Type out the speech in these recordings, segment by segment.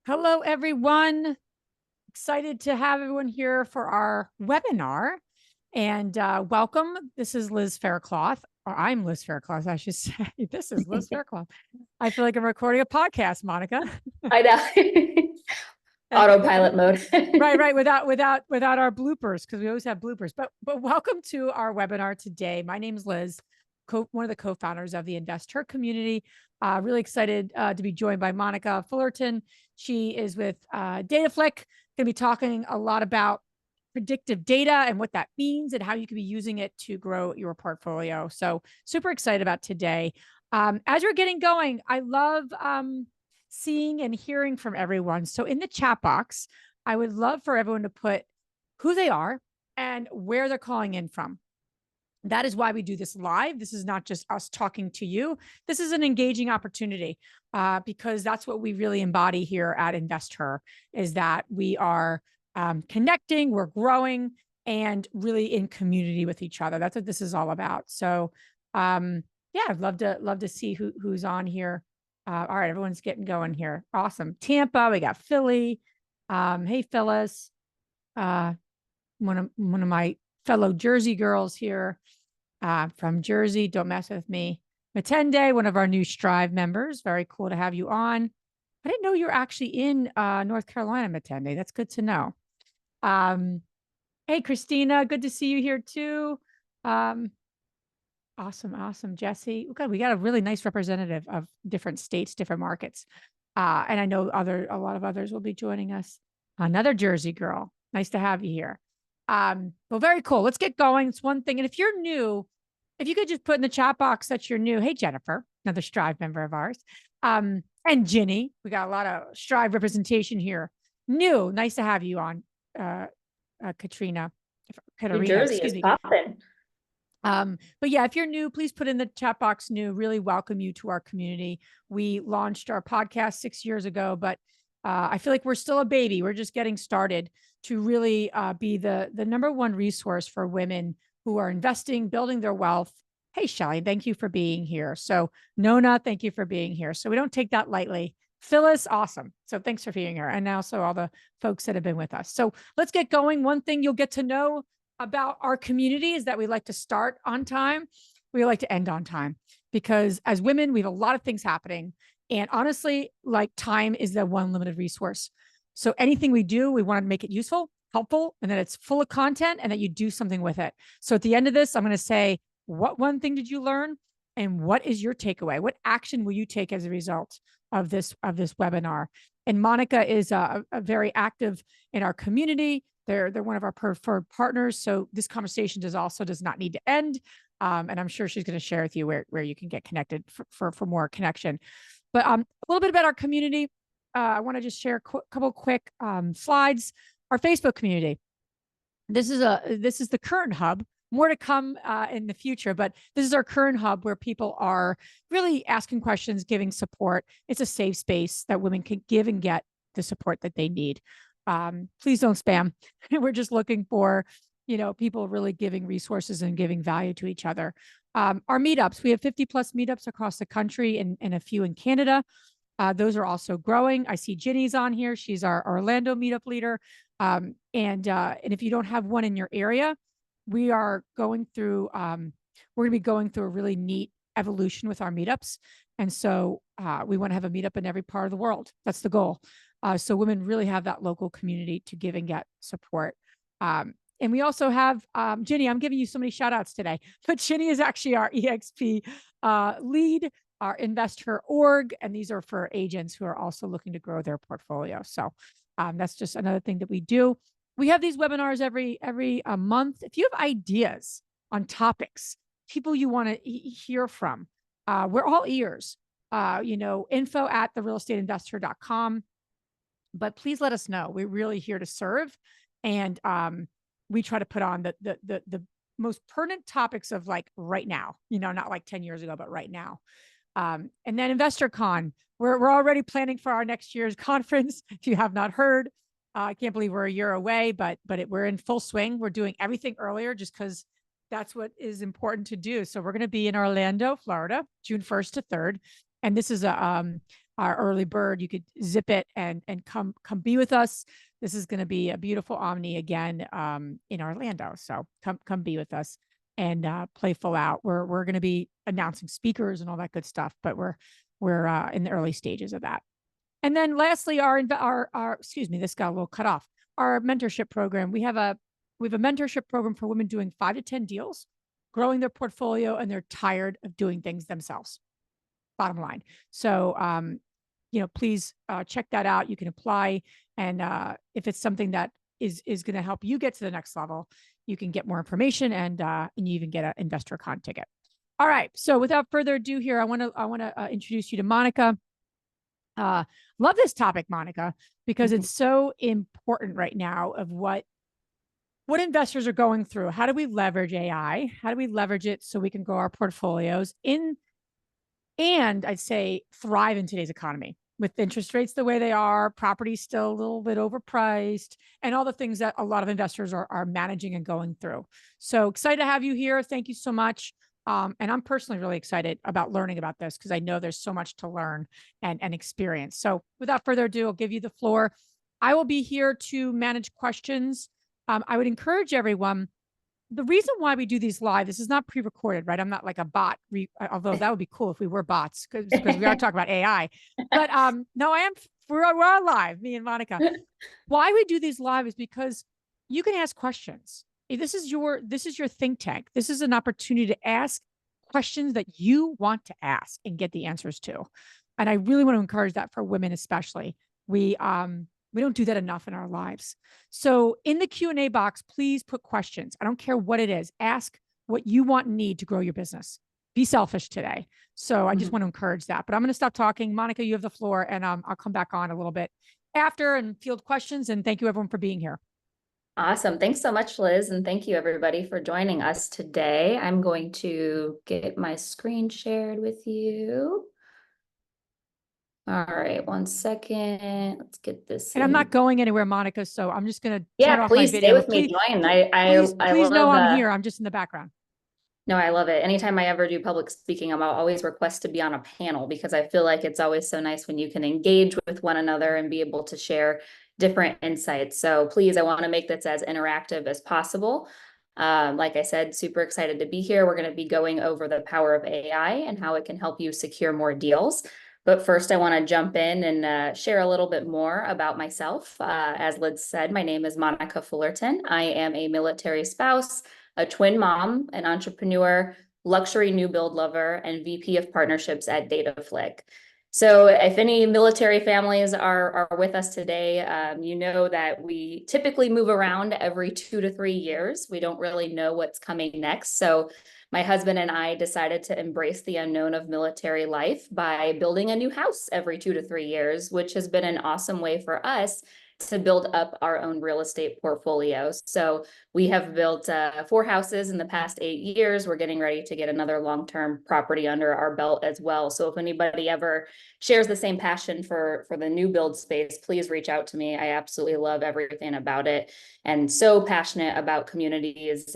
Hello, everyone. Excited to have everyone here for our webinar. And welcome. This is Liz Faircloth, or I'm Liz Faircloth, I should say. This is Liz Faircloth. I feel like I'm recording a podcast, Monica. I know. Autopilot mode. Right. Without our bloopers, because we always have bloopers. But welcome to our webinar today. My name is Liz, one of the co-founders of the InvestHer community. Really excited to be joined by Monica Fullerton. She is with Dataflick. Going to be talking a lot about predictive data and what that means and how you can be using it to grow your portfolio. So super excited about today. As we're getting going, I love seeing and hearing from everyone. So in the chat box, I would love for everyone to put who they are and where they're calling in from. That is why we do this live. This is not just us talking to you. This is an engaging opportunity because that's what we really embody here at InvestHer, is that we are connecting, we're growing, and really in community with each other. That's what this is all about. So yeah, I'd love to see who's on here. All right, everyone's getting going here. Awesome. Tampa, we got Philly. Hey, Phyllis. One of my fellow Jersey girls here from Jersey. Don't mess with me. Matende, one of our new Strive members. Very cool to have you on. I didn't know you're actually in North Carolina, Matende. That's good to know. Hey, Christina, good to see you here too. Awesome, Jesse. Okay, we got a really nice representative of different states, different markets. And I know a lot of others will be joining us. Another Jersey girl. Nice to have you here. Well, very cool. Let's get going. It's one thing. And if you're new, if you could just put in the chat box that you're new. Hey, Jennifer, another Strive member of ours. And Ginny, we got a lot of Strive representation here. New, nice to have you on, Katrina. New Jersey is popping. But yeah, if you're new, please put in the chat box new. Really welcome you to our community. We launched our podcast 6 years ago, but I feel like we're still a baby. We're just getting started to really be the number one resource for women who are investing, building their wealth. Hey, Shelly, thank you for being here. So Nona, thank you for being here. So we don't take that lightly. Phyllis, awesome. So thanks for being here. And also all the folks that have been with us. So let's get going. One thing you'll get to know about our community is that we like to start on time. We like to end on time because as women, we have a lot of things happening. And honestly, like time is the one limited resource. So anything we do, we want to make it useful, helpful, and that it's full of content and that you do something with it. So at the end of this, I'm going to say, what one thing did you learn? And what is your takeaway? What action will you take as a result of this webinar? And Monica is a very active in our community. They're one of our preferred partners. So this conversation does not need to end. And I'm sure she's going to share with you where you can get connected for more connection. But a little bit about our community. I want to just share a couple quick slides. Our Facebook community. This is the current hub. More to come in the future, but this is our current hub where people are really asking questions, giving support. It's a safe space that women can give and get the support that they need. Please don't spam. We're just looking for, people really giving resources and giving value to each other. Our meetups, we have 50 plus meetups across the country and a few in Canada. Those are also growing. I see Ginny's on here. She's our Orlando meetup leader. And if you don't have one in your area, we are going through, we're going to be going through a really neat evolution with our meetups. And so we want to have a meetup in every part of the world. That's the goal. So women really have that local community to give and get support. And we also have Ginny. I'm giving you so many shout outs today, but Ginny is actually our EXP lead, our InvestHer org, and these are for agents who are also looking to grow their portfolio. So that's just another thing that we do. We have these webinars every month. If you have ideas on topics, people you want to hear from, we're all ears. info@therealestateinvestor.com. But please let us know. We're really here to serve, and we try to put on the most pertinent topics of like right now. Not like 10 years ago, but right now. And then InvestorCon. We're already planning for our next year's conference. If you have not heard. I can't believe we're a year away, but we're in full swing. We're doing everything earlier just because that's what is important to do. So we're going to be in Orlando, Florida, June 1st to 3rd. And this is a our early bird. You could zip it and come be with us. This is going to be a beautiful Omni again in Orlando. So come be with us and play full out. We're going to be announcing speakers and all that good stuff, but we're in the early stages of that. And then lastly, our excuse me, this got a little cut off. Our mentorship program. We have a mentorship program for women doing 5 to 10 deals, growing their portfolio, and they're tired of doing things themselves. Bottom line. So, please check that out. You can apply, and if it's something that is going to help you get to the next level, you can get more information, and you even get an InvestorCon ticket. All right. So without further ado, here I want to introduce you to Monica. Love this topic, Monica, because it's so important right now of what investors are going through. How do we leverage AI? How do we leverage it so we can grow our portfolios and I'd say thrive in today's economy with interest rates the way they are, property still a little bit overpriced, and all the things that a lot of investors are managing and going through. So excited to have you here. Thank you so much. And I'm personally really excited about learning about this because I know there's so much to learn and experience. So without further ado, I'll give you the floor. I will be here to manage questions. I would encourage everyone. The reason why we do these live, this is not pre-recorded, right? I'm not like a bot, although that would be cool if we were bots because we are talking about AI. But no, we're live, me and Monica. Why we do these live is because you can ask questions. This is your think tank. This is an opportunity to ask questions that you want to ask and get the answers to. And I really want to encourage that for women, especially. We don't do that enough in our lives. So in the Q&A box, please put questions. I don't care what it is. Ask what you want and need to grow your business. Be selfish today. So I just want to encourage that. But I'm going to stop talking. Monica, you have the floor, and I'll come back on a little bit after and field questions. And thank you, everyone, for being here. Awesome. Thanks so much, Liz. And thank you, everybody, for joining us today. I'm going to get my screen shared with you. All right, 1 second. Let's get this. And I'm not going anywhere, Monica. So I'm just going to turn off my video. Stay with me. Join. Please know I'm here. I'm just in the background. No, I love it. Anytime I ever do public speaking, I'll always request to be on a panel because I feel like it's always so nice when you can engage with one another and be able to share different insights. So please, I want to make this as interactive as possible. Like I said, super excited to be here. We're going to be going over the power of AI and how it can help you secure more deals. But first, I want to jump in and share a little bit more about myself. As Liz said, my name is Monica Fullerton. I am a military spouse, a twin mom, an entrepreneur, luxury new build lover, and VP of partnerships at DataFlick. So if any military families are with us today, you know that we typically move around every 2 to 3 years. We don't really know what's coming next. So my husband and I decided to embrace the unknown of military life by building a new house every 2 to 3 years, which has been an awesome way for us to build up our own real estate portfolios. So we have built 4 houses in the past 8 years. We're getting ready to get another long-term property under our belt as well. So if anybody ever shares the same passion for the new build space, please reach out to me. I absolutely love everything about it and so passionate about communities,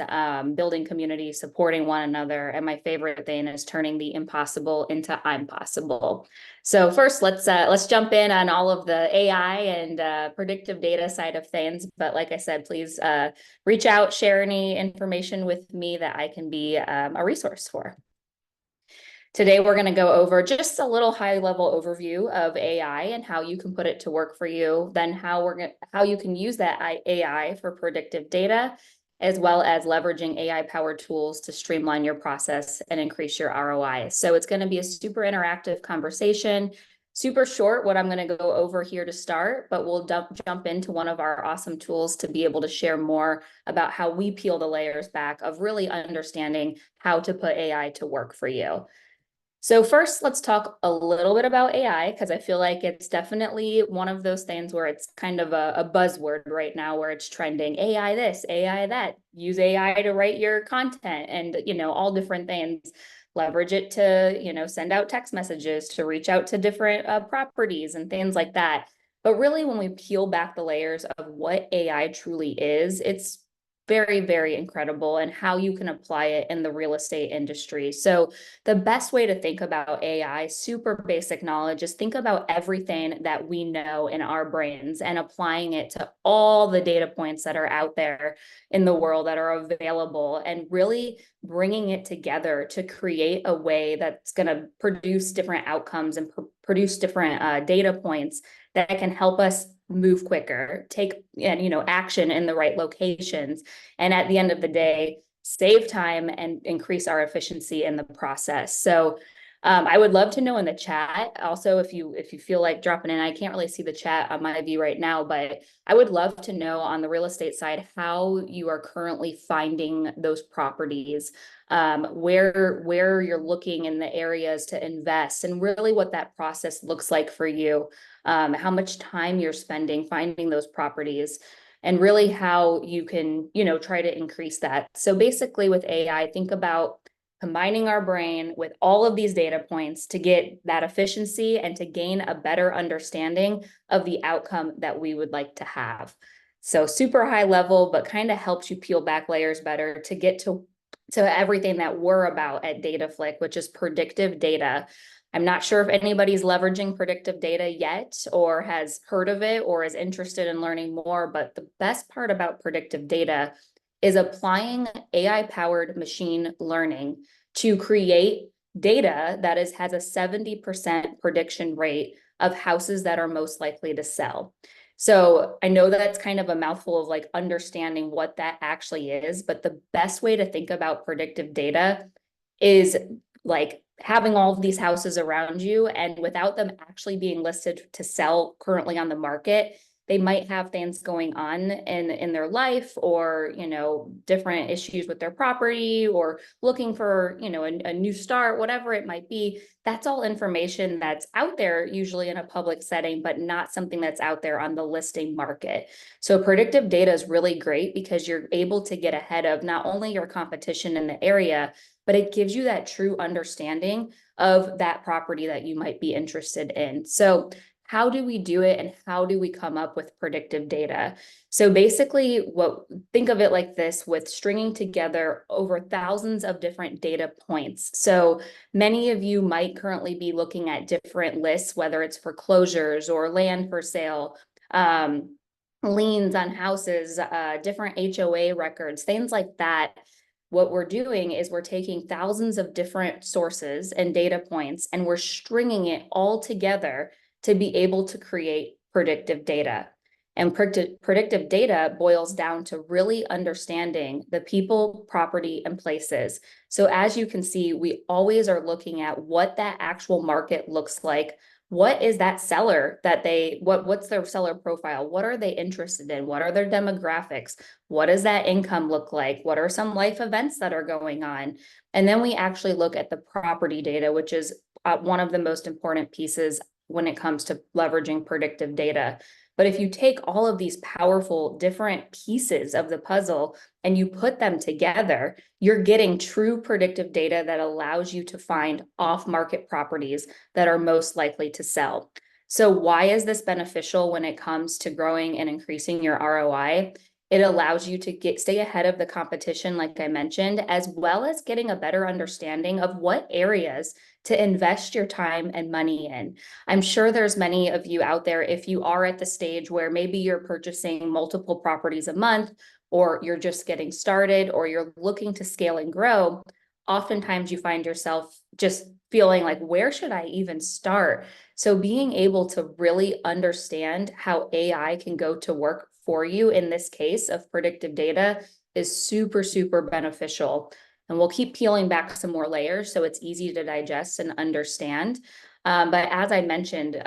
building community, supporting one another. And my favorite thing is turning the impossible into I'm possible. So first, let's jump in on all of the AI and predictive data side of things. But like I said, please reach out, share any information with me that I can be a resource for. Today, we're going to go over just a little high-level overview of AI and how you can put it to work for you, then how you can use that AI for predictive data, as well as leveraging AI-powered tools to streamline your process and increase your ROI. So it's going to be a super interactive conversation, super short what I'm going to go over here to start, but we'll jump into one of our awesome tools to be able to share more about how we peel the layers back of really understanding how to put AI to work for you. So first, let's talk a little bit about AI, because I feel like it's definitely one of those things where it's kind of a buzzword right now where it's trending. AI this, AI that, use AI to write your content and, all different things. Leverage it to, send out text messages, to reach out to different properties and things like that. But really, when we peel back the layers of what AI truly is, it's very, very incredible, and how you can apply it in the real estate industry. So the best way to think about AI, super basic knowledge, is think about everything that we know in our brains and applying it to all the data points that are out there in the world that are available, and really bringing it together to create a way that's going to produce different outcomes and produce different data points that can help us move quicker, take action in the right locations, and at the end of the day, save time and increase our efficiency in the process. So I would love to know in the chat also, if you feel like dropping in. I can't really see the chat on my view right now, but I would love to know on the real estate side how you are currently finding those properties, where you're looking in the areas to invest, and really what that process looks like for you, how much time you're spending finding those properties, and really how you can, try to increase that. So basically with AI, think about combining our brain with all of these data points to get that efficiency and to gain a better understanding of the outcome that we would like to have. So super high level, but kind of helps you peel back layers better to get to everything that we're about at DataFlick, which is predictive data. I'm not sure if anybody's leveraging predictive data yet, or has heard of it, or is interested in learning more, but the best part about predictive data is applying AI-powered machine learning to create data that has a 70% prediction rate of houses that are most likely to sell. So I know that's kind of a mouthful of like understanding what that actually is, but the best way to think about predictive data is like having all of these houses around you, and without them actually being listed to sell currently on the market, they might have things going on in their life, or, different issues with their property, or looking for, a new start, whatever it might be. That's all information that's out there, usually in a public setting, but not something that's out there on the listing market. So predictive data is really great because you're able to get ahead of not only your competition in the area, but it gives you that true understanding of that property that you might be interested in. So how do we do it, and how do we come up with predictive data? So basically, think of it like this, with stringing together over thousands of different data points. So many of you might currently be looking at different lists, whether it's foreclosures or land for sale, liens on houses, different HOA records, things like that. What we're doing is we're taking thousands of different sources and data points, and we're stringing it all together to be able to create predictive data. And predictive data boils down to really understanding the people, property, and places. So as you can see, we always are looking at what that actual market looks like. What is that seller what's their seller profile? What are they interested in? What are their demographics? What does that income look like? What are some life events that are going on? And then we actually look at the property data, which is one of the most important pieces when it comes to leveraging predictive data. But if you take all of these powerful different pieces of the puzzle and you put them together, you're getting true predictive data that allows you to find off-market properties that are most likely to sell. So why is this beneficial when it comes to growing and increasing your ROI? It allows you to stay ahead of the competition, like I mentioned, as well as getting a better understanding of what areas to invest your time and money in. I'm sure there's many of you out there, if you are at the stage where maybe you're purchasing multiple properties a month, or you're just getting started, or you're looking to scale and grow, oftentimes you find yourself just feeling like, where should I even start? So being able to really understand how AI can go to work for you in this case of predictive data is super, super beneficial. And we'll keep peeling back some more layers so it's easy to digest and understand. But as I mentioned,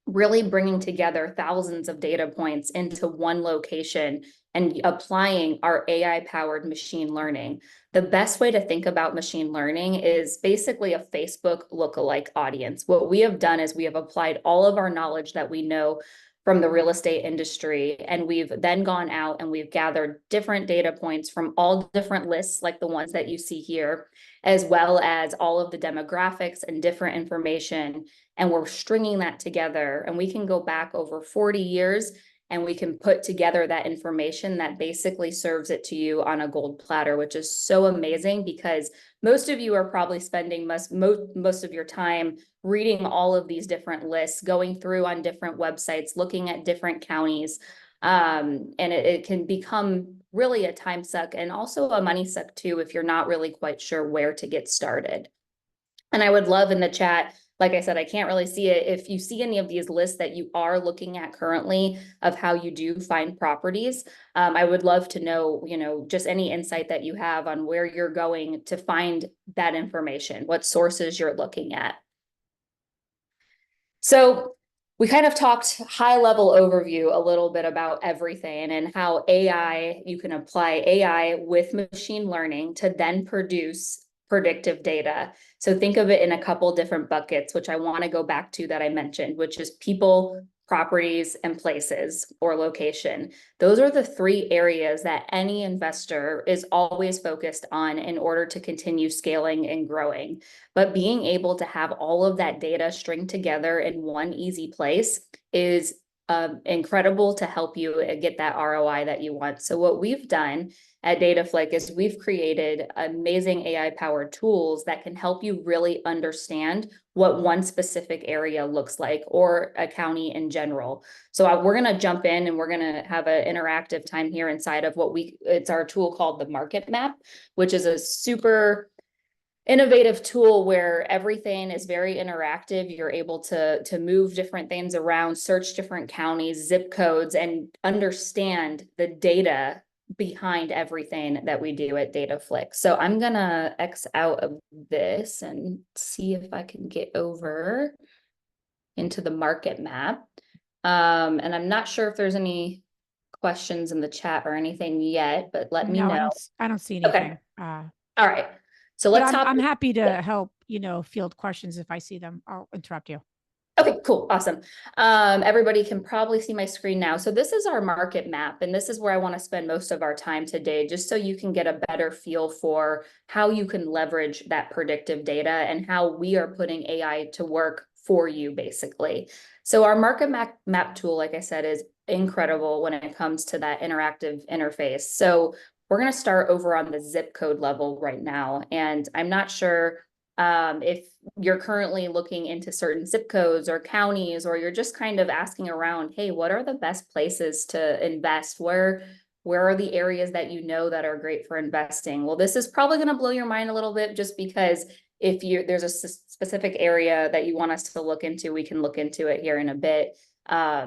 really bringing together thousands of data points into one location and applying our AI-powered machine learning. The best way to think about machine learning is basically a Facebook lookalike audience. What we have done is we have applied all of our knowledge that we know from the real estate industry, and we've then gone out and we've gathered different data points from all different lists, like the ones that you see here, as well as all of the demographics and different information, and we're stringing that together. And we can go back over 40 years and we can put together that information that basically serves it to you on a gold platter, which is so amazing because most of you are probably spending most of your time reading all of these different lists, going through on different websites, looking at different counties. And it can become really a time suck and also a money suck too if you're not really quite sure where to get started. And I would love in the chat, like I said, I can't really see it. If you see any of these lists that you are looking at currently of how you do find properties, I would love to know, just any insight that you have on where you're going to find that information, what sources you're looking at. So we kind of talked high level overview a little bit about everything and how you can apply AI with machine learning to then produce predictive data. So think of it in a couple different buckets, which I want to go back to that I mentioned, which is people, properties, and places or location. Those are the three areas that any investor is always focused on in order to continue scaling and growing. But being able to have all of that data string together in one easy place is incredible to help you get that ROI that you want. So what we've done at DataFlick is we've created amazing AI-powered tools that can help you really understand what one specific area looks like or a county in general. So we're going to jump in and we're going to have an interactive time here inside of it's our tool called the Market Map, which is a super innovative tool where everything is very interactive. You're able to move different things around, search different counties, zip codes, and understand the data behind everything that we do at DataFlick. So I'm gonna X out of this and see if I can get over into the market map. And I'm not sure if there's any questions in the chat or anything yet, but let me know. I don't see anything. Okay. All right. So let's hop. I'm happy to help, field questions if I see them. I'll interrupt you. Okay, cool. Awesome. Everybody can probably see my screen now. So this is our market map, and this is where I want to spend most of our time today, just so you can get a better feel for how you can leverage that predictive data and how we are putting AI to work for you, basically. So our market map tool, like I said, is incredible when it comes to that interactive interface. So we're going to start over on the zip code level right now. And I'm not sure if you're currently looking into certain zip codes or counties, or you're just kind of asking around, hey, what are the best places to invest? Where are the areas that that are great for investing? Well, this is probably going to blow your mind a little bit, just because if there's a specific area that you want us to look into, we can look into it here in a bit.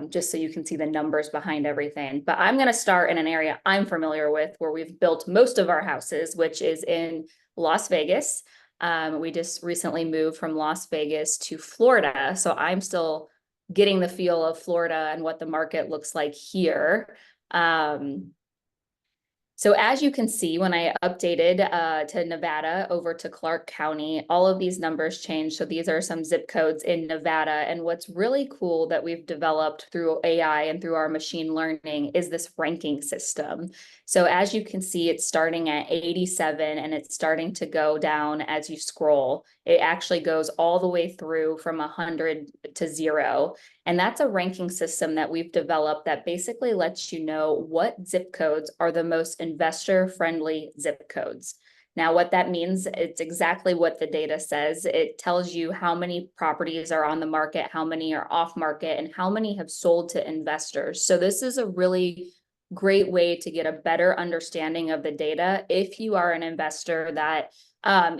Just so you can see the numbers behind everything. But I'm going to start in an area I'm familiar with, where we've built most of our houses, which is in Las Vegas. We just recently moved from Las Vegas to Florida. So I'm still getting the feel of Florida and what the market looks like here. So as you can see, when I updated to Nevada over to Clark County, all of these numbers changed. So these are some zip codes in Nevada. And what's really cool that we've developed through AI and through our machine learning is this ranking system. So as you can see, it's starting at 87 and it's starting to go down as you scroll. It actually goes all the way through from 100 to 0. And that's a ranking system that we've developed that basically lets you know what zip codes are the most investor-friendly zip codes. Now, what that means, it's exactly what the data says. It tells you how many properties are on the market, how many are off market, and how many have sold to investors. So this is a really great way to get a better understanding of the data if you are an investor that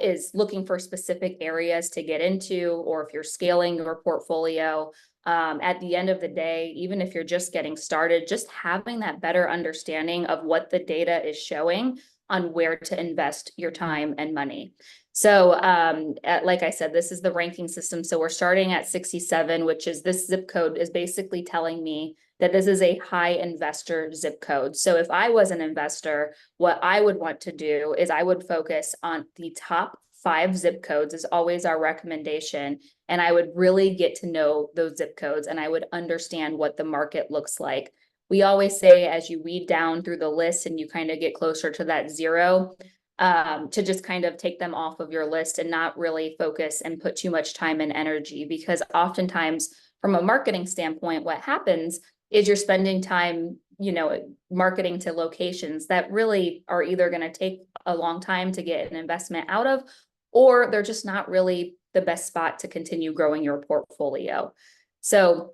is looking for specific areas to get into, or if you're scaling your portfolio. At the end of the day, even if you're just getting started, just having that better understanding of what the data is showing on where to invest your time and money. So like I said, this is the ranking system. So we're starting at 67, which is this zip code is basically telling me that this is a high investor zip code. So if I was an investor, what I would want to do is I would focus on the top 5 zip codes is always our recommendation. And I would really get to know those zip codes and I would understand what the market looks like. We always say, as you weed down through the list and you kind of get closer to that 0, to just kind of take them off of your list and not really focus and put too much time and energy, because oftentimes from a marketing standpoint, what happens is you're spending time, marketing to locations that really are either going to take a long time to get an investment out of, or they're just not really the best spot to continue growing your portfolio. So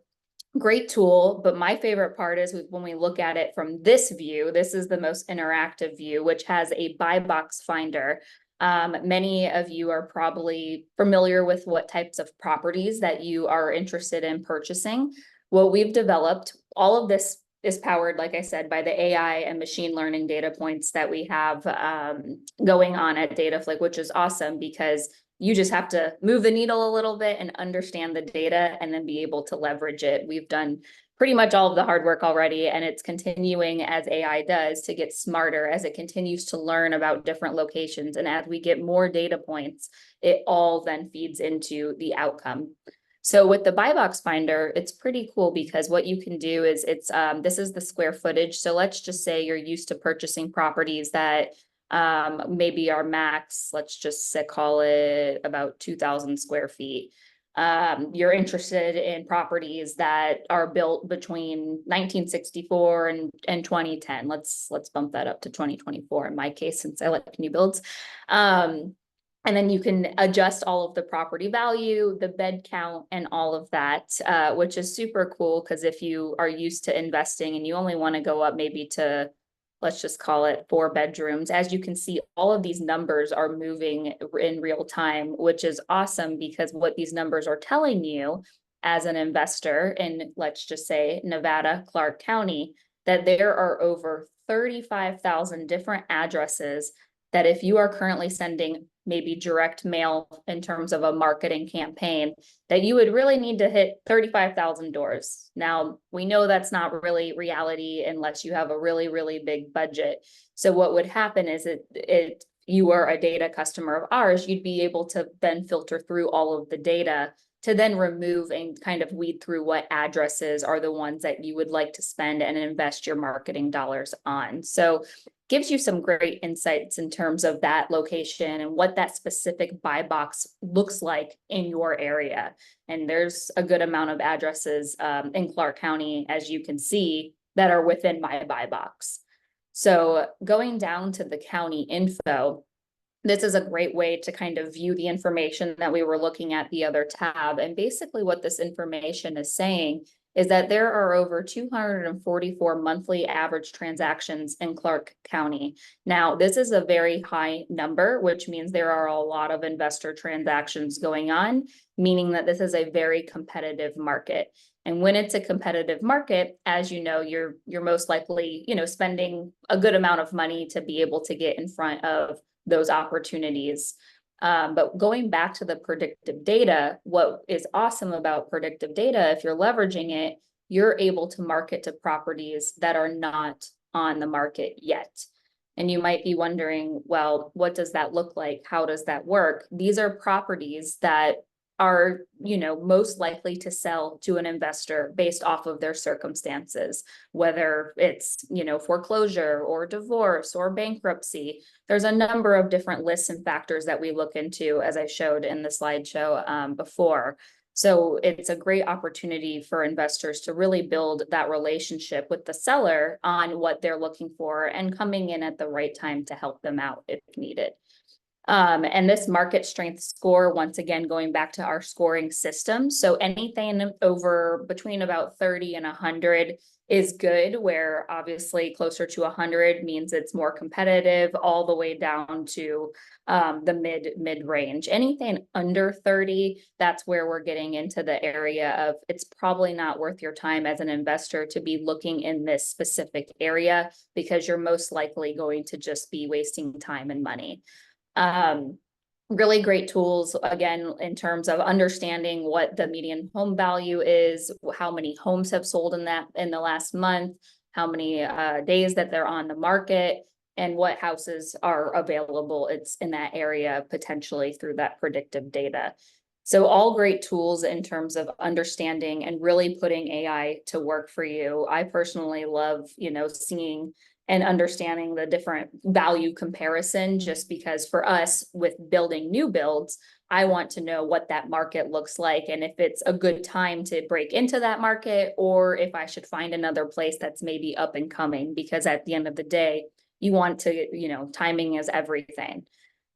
great tool, but my favorite part is when we look at it from this view. This is the most interactive view, which has a buy box finder. Many of you are probably familiar with what types of properties that you are interested in purchasing. What we've developed, all of this is powered, like I said, by the AI and machine learning data points that we have going on at Dataflick, which is awesome because you just have to move the needle a little bit and understand the data and then be able to leverage it. We've done pretty much all of the hard work already, and it's continuing as AI does to get smarter as it continues to learn about different locations. And as we get more data points, it all then feeds into the outcome. So with the buy box finder, it's pretty cool because what you can do is this is the square footage. So let's just say you're used to purchasing properties that maybe our max, let's just say, call it about 2,000 square feet. You're interested in properties that are built between 1964 and 2010. Let's bump that up to 2024 in my case, since I like new builds. And then you can adjust all of the property value, the bed count, and all of that, which is super cool because if you are used to investing and you only want to go up maybe to, let's just call it 4 bedrooms. As you can see, all of these numbers are moving in real time, which is awesome because what these numbers are telling you as an investor in, let's just say, Nevada, Clark County, that there are over 35,000 different addresses that if you are currently sending maybe direct mail in terms of a marketing campaign, that you would really need to hit 35,000 doors. Now, we know that's not really reality unless you have a really, really big budget. So what would happen is you are a data customer of ours, you'd be able to then filter through all of the data to then remove and kind of weed through what addresses are the ones that you would like to spend and invest your marketing dollars on. So gives you some great insights in terms of that location and what that specific buy box looks like in your area. And there's a good amount of addresses in Clark County, as you can see, that are within my buy box. So going down to the county info, this is a great way to kind of view the information that we were looking at the other tab. And basically what this information is saying is that there are over 244 monthly average transactions in Clark County. Now, this is a very high number, which means there are a lot of investor transactions going on, meaning that this is a very competitive market. And when it's a competitive market, as you know, you're most likely, spending a good amount of money to be able to get in front of those opportunities. But going back to the predictive data, what is awesome about predictive data, if you're leveraging it, you're able to market to properties that are not on the market yet. And you might be wondering, well, what does that look like? How does that work? These are properties that are, most likely to sell to an investor based off of their circumstances, whether it's, foreclosure or divorce or bankruptcy. There's a number of different lists and factors that we look into, as I showed in the slideshow before. So it's a great opportunity for investors to really build that relationship with the seller on what they're looking for and coming in at the right time to help them out if needed. And this market strength score, once again, going back to our scoring system. So anything over between about 30 and 100 is good, where obviously closer to 100 means it's more competitive, all the way down to the mid range. Anything under 30, that's where we're getting into the area of it's probably not worth your time as an investor to be looking in this specific area, because you're most likely going to just be wasting time and money. Really great tools, again, in terms of understanding what the median home value is, how many homes have sold in the last month, how many days that they're on the market, and what houses are available it's in that area potentially through that predictive data. So all great tools in terms of understanding and really putting AI to work for you. I personally love, seeing and understanding the different value comparison, just because for us with building new builds, I want to know what that market looks like and if it's a good time to break into that market, or if I should find another place that's maybe up and coming, because at the end of the day, you want to, timing is everything.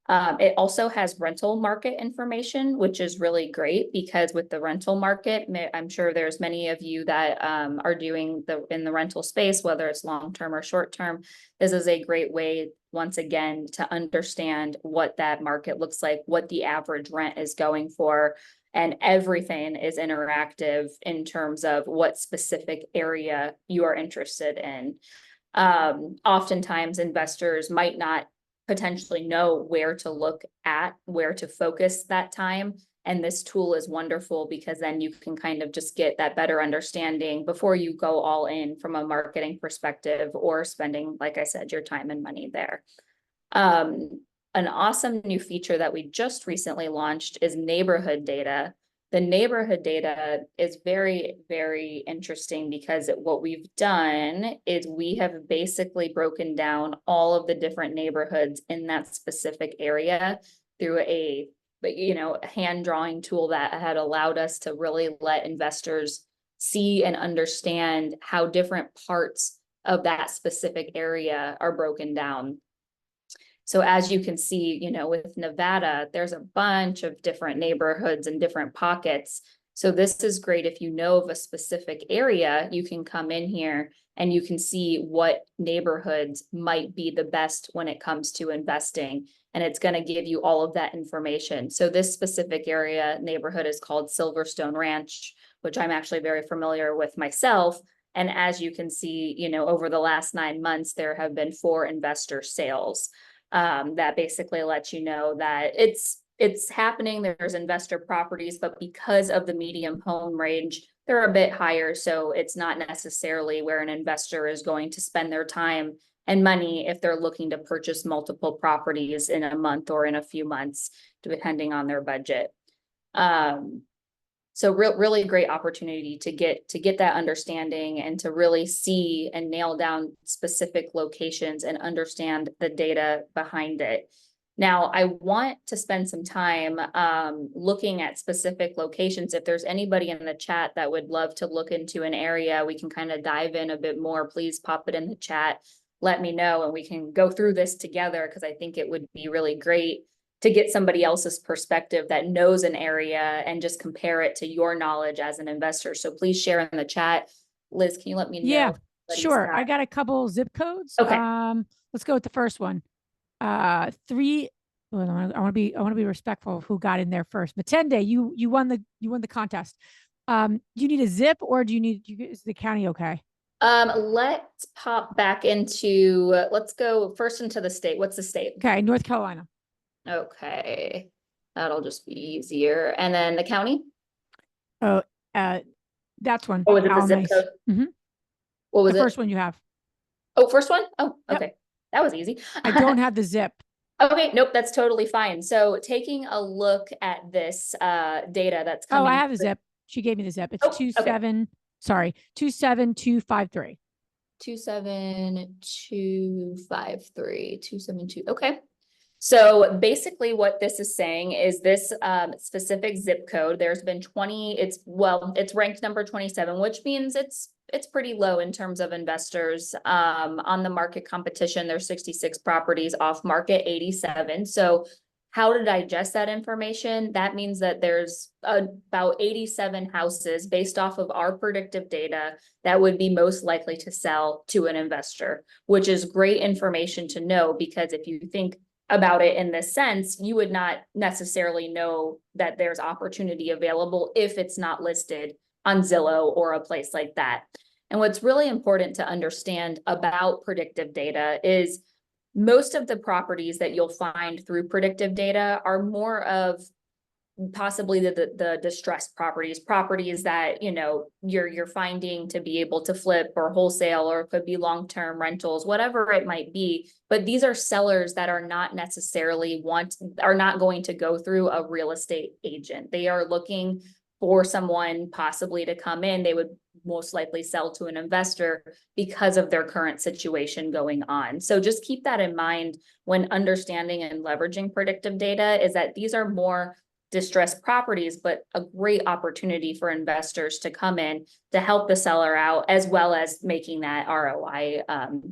It also has rental market information, which is really great, because with the rental market, I'm sure there's many of you that are doing in the rental space, whether it's long-term or short-term. This is a great way, once again, to understand what that market looks like, what the average rent is going for, and everything is interactive in terms of what specific area you are interested in. Oftentimes investors might not potentially know where to look at, where to focus that time. And this tool is wonderful, because then you can kind of just get that better understanding before you go all in from a marketing perspective, or spending, like I said, your time and money there. An awesome new feature that we just recently launched is neighborhood data. The neighborhood data is very, very interesting, because what we've done is we have basically broken down all of the different neighborhoods in that specific area through a hand drawing tool that had allowed us to really let investors see and understand how different parts of that specific area are broken down. So as you can see, with Nevada, there's a bunch of different neighborhoods and different pockets. So this is great. If you know of a specific area, you can come in here and you can see what neighborhoods might be the best when it comes to investing. And it's going to give you all of that information. So this specific neighborhood is called Silverstone Ranch, which I'm actually very familiar with myself. And as you can see, over the last 9 months, there have been 4 investor sales. That basically lets you know that it's happening. There's investor properties, but because of the medium home range, they're a bit higher. So it's not necessarily where an investor is going to spend their time and money if they're looking to purchase multiple properties in a month or in a few months, depending on their budget. So really great opportunity to get that understanding and to really see and nail down specific locations and understand the data behind it. Now, I want to spend some time looking at specific locations. If there's anybody in the chat that would love to look into an area, we can kind of dive in a bit more. Please pop it in the chat. Let me know, and we can go through this together, because I think it would be really great to get somebody else's perspective that knows an area and just compare it to your knowledge as an investor. So please share in the chat. Liz, can you let me know? Yeah, sure. I got a couple zip codes. Okay. Let's go with the first one. 3. Well, I want to be respectful of who got in there first. Matende, you won the contest. Do you need a zip, or is the county okay? Let's pop back into, let's go first into the state. What's the state? Okay, North Carolina. Okay, that'll just be easier. And then the county? Oh, that's one. Oh, was it the zip code? Mm-hmm. What was the it? first one you have? Oh, first one? Oh, okay. Yep. That was easy. I don't have the zip. Okay, nope, that's totally fine. So taking a look at this data that's coming. Oh, I have the zip. She gave me the zip. It's 27253. 27253. Okay. So basically what this is saying is this specific zip code, there's been 20, it's ranked number 27, which means it's pretty low in terms of investors. On the market competition, there's 66 properties, off market 87. So how to digest that information? That means that there's about 87 houses based off of our predictive data that would be most likely to sell to an investor, which is great information to know, because if you think about it in this sense, you would not necessarily know that there's opportunity available if it's not listed on Zillow or a place like that. And what's really important to understand about predictive data is most of the properties that you'll find through predictive data are more of possibly the distressed properties that you're finding to be able to flip or wholesale, or it could be long-term rentals, whatever it might be. But these are sellers that are not necessarily are not going to go through a real estate agent. They are looking for someone possibly to come in, they would most likely sell to an investor because of their current situation going on. So just keep that in mind when understanding and leveraging predictive data, is that these are more distressed properties, but a great opportunity for investors to come in to help the seller out, as well as making that ROI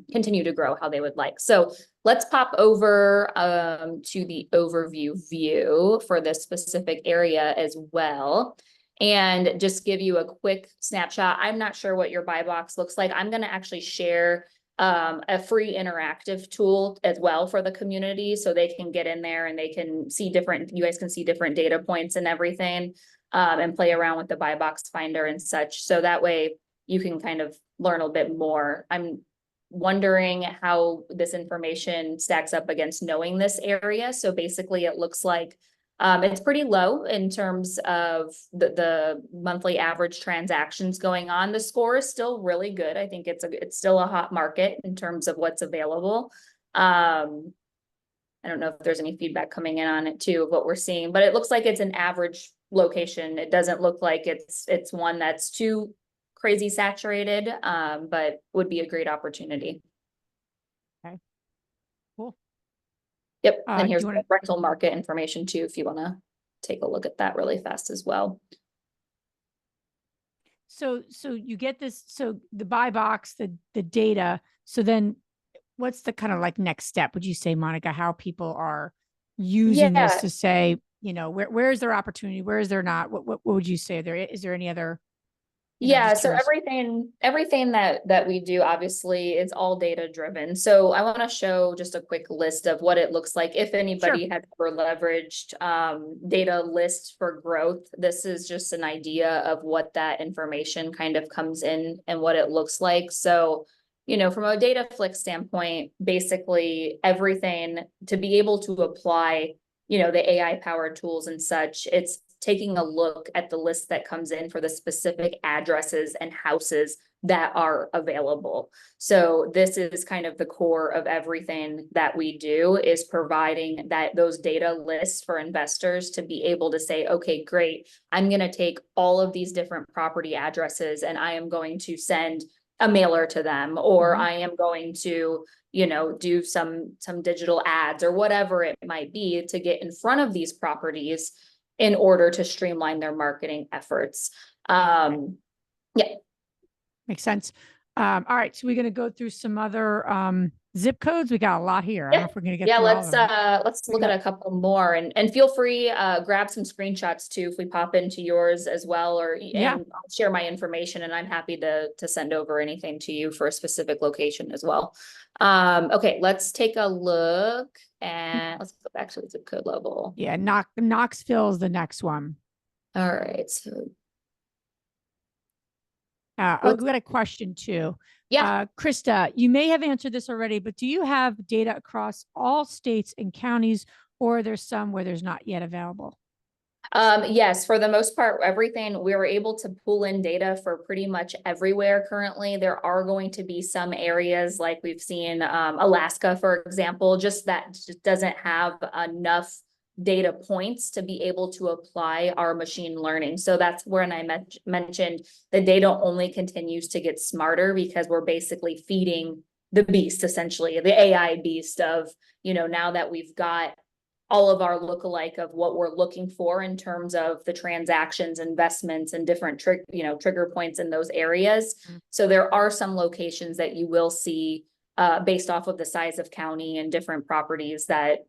continue to grow how they would like. So let's pop over to the overview view for this specific area as well, and just give you a quick snapshot. I'm not sure what your buy box looks like. I'm going to actually share a free interactive tool as well for the community, so they can get in there and they can see you guys can see different data points and everything, and play around with the buy box finder and such. So that way you can kind of learn a bit more. I'm wondering how this information stacks up against knowing this area. So basically it looks like it's pretty low in terms of the monthly average transactions going on. The score is still really good. I think it's still a hot market in terms of what's available. I don't know if there's any feedback coming in on it too, of what we're seeing, but it looks like it's an average location. It doesn't look like it's one that's too crazy saturated, but would be a great opportunity. Okay, cool. Yep, and here's the rental market information too, if you want to take a look at that really fast as well. So you get this, so the buy box, the data. So then what's the kind of like next step, would you say, Monica, how people are using this to say, you know, where is their opportunity? Where is there not? What would you say there? Is there any other? Yeah, so everything that we do, obviously, is all data driven. So I want to show just a quick list of what it looks like if anybody had ever leveraged data list for growth. This is just an idea of what that information kind of comes in and what it looks like. So, you know, from a Dataflix standpoint, basically everything to be able to apply, you know, the AI powered tools and such, it's taking a look at the list that comes in for the specific addresses and houses that are available. So this is kind of the core of everything that we do, is providing those data lists for investors to be able to say, okay, great, I'm going to take all of these different property addresses and I am going to send a mailer to them, or I am going to, you know, do some digital ads or whatever it might be to get in front of these properties in order to streamline their marketing efforts. Yeah. Makes sense. All right. So we're going to go through some other zip codes. We got a lot here. I don't know if we're going to get through all of them. Let's look at a couple more, and feel free, grab some screenshots too, if we pop into yours as well, or and I'll share my information, and I'm happy to send over anything to you for a specific location as well. Okay, let's take a look, and let's go back to the zip code level. Yeah, Knoxville is the next one. All right, so we got a question too. Yeah. Krista, you may have answered this already, but do you have data across all states and counties, or there's some where there's not yet available? Yes, for the most part, everything we were able to pull in data for pretty much everywhere currently. There are going to be some areas like we've seen, Alaska, for example, just doesn't have enough data points to be able to apply our machine learning. So that's when I mentioned the data only continues to get smarter, because we're basically feeding the beast, essentially the AI beast of, you know, now that we've got all of our lookalike of what we're looking for in terms of the transactions, investments, and different trigger points in those areas. So there are some locations that you will see based off of the size of county and different properties that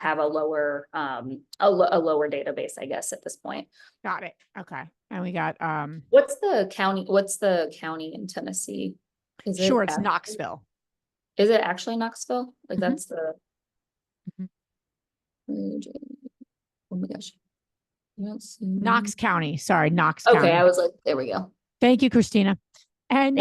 have a lower database, I guess, at this point. Got it. Okay. And we got what's the county in Tennessee? It's Knoxville. Is it actually Knoxville? Like that's the oh my gosh. Knox County. Sorry, Knox County. Okay, I was like, there we go. Thank you, Christina. And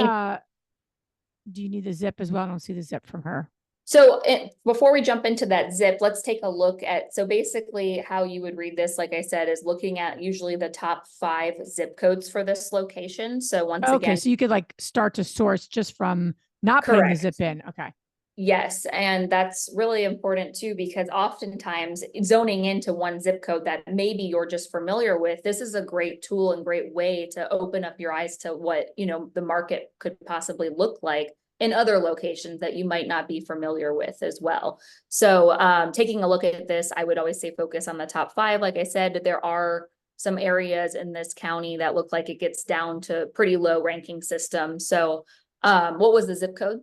do you need the zip as well? I don't see the zip from her. So before we jump into that zip, let's take a look at, so basically how you would read this, like I said, is looking at usually the top 5 zip codes for this location. So once again. So you could like start to source just from not putting the zip in. Okay. Yes, and that's really important too, because oftentimes zoning into one zip code that maybe you're just familiar with, this is a great tool and great way to open up your eyes to what, the market could possibly look like in other locations that you might not be familiar with as well. So taking a look at this, I would always say focus on the top 5. Like I said, there are some areas in this county that look like it gets down to pretty low ranking system. So what was the zip code?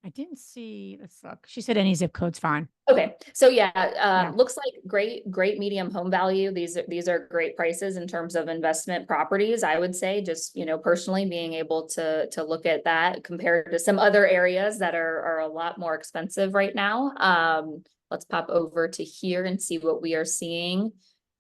I didn't see, let's look. She said any zip code's fine. Okay, so yeah, Yeah. looks like great medium home value. These are great prices in terms of investment properties. I would say just, personally being able to look at that compared to some other areas that are a lot more expensive right now. Let's pop over to here and see what we are seeing.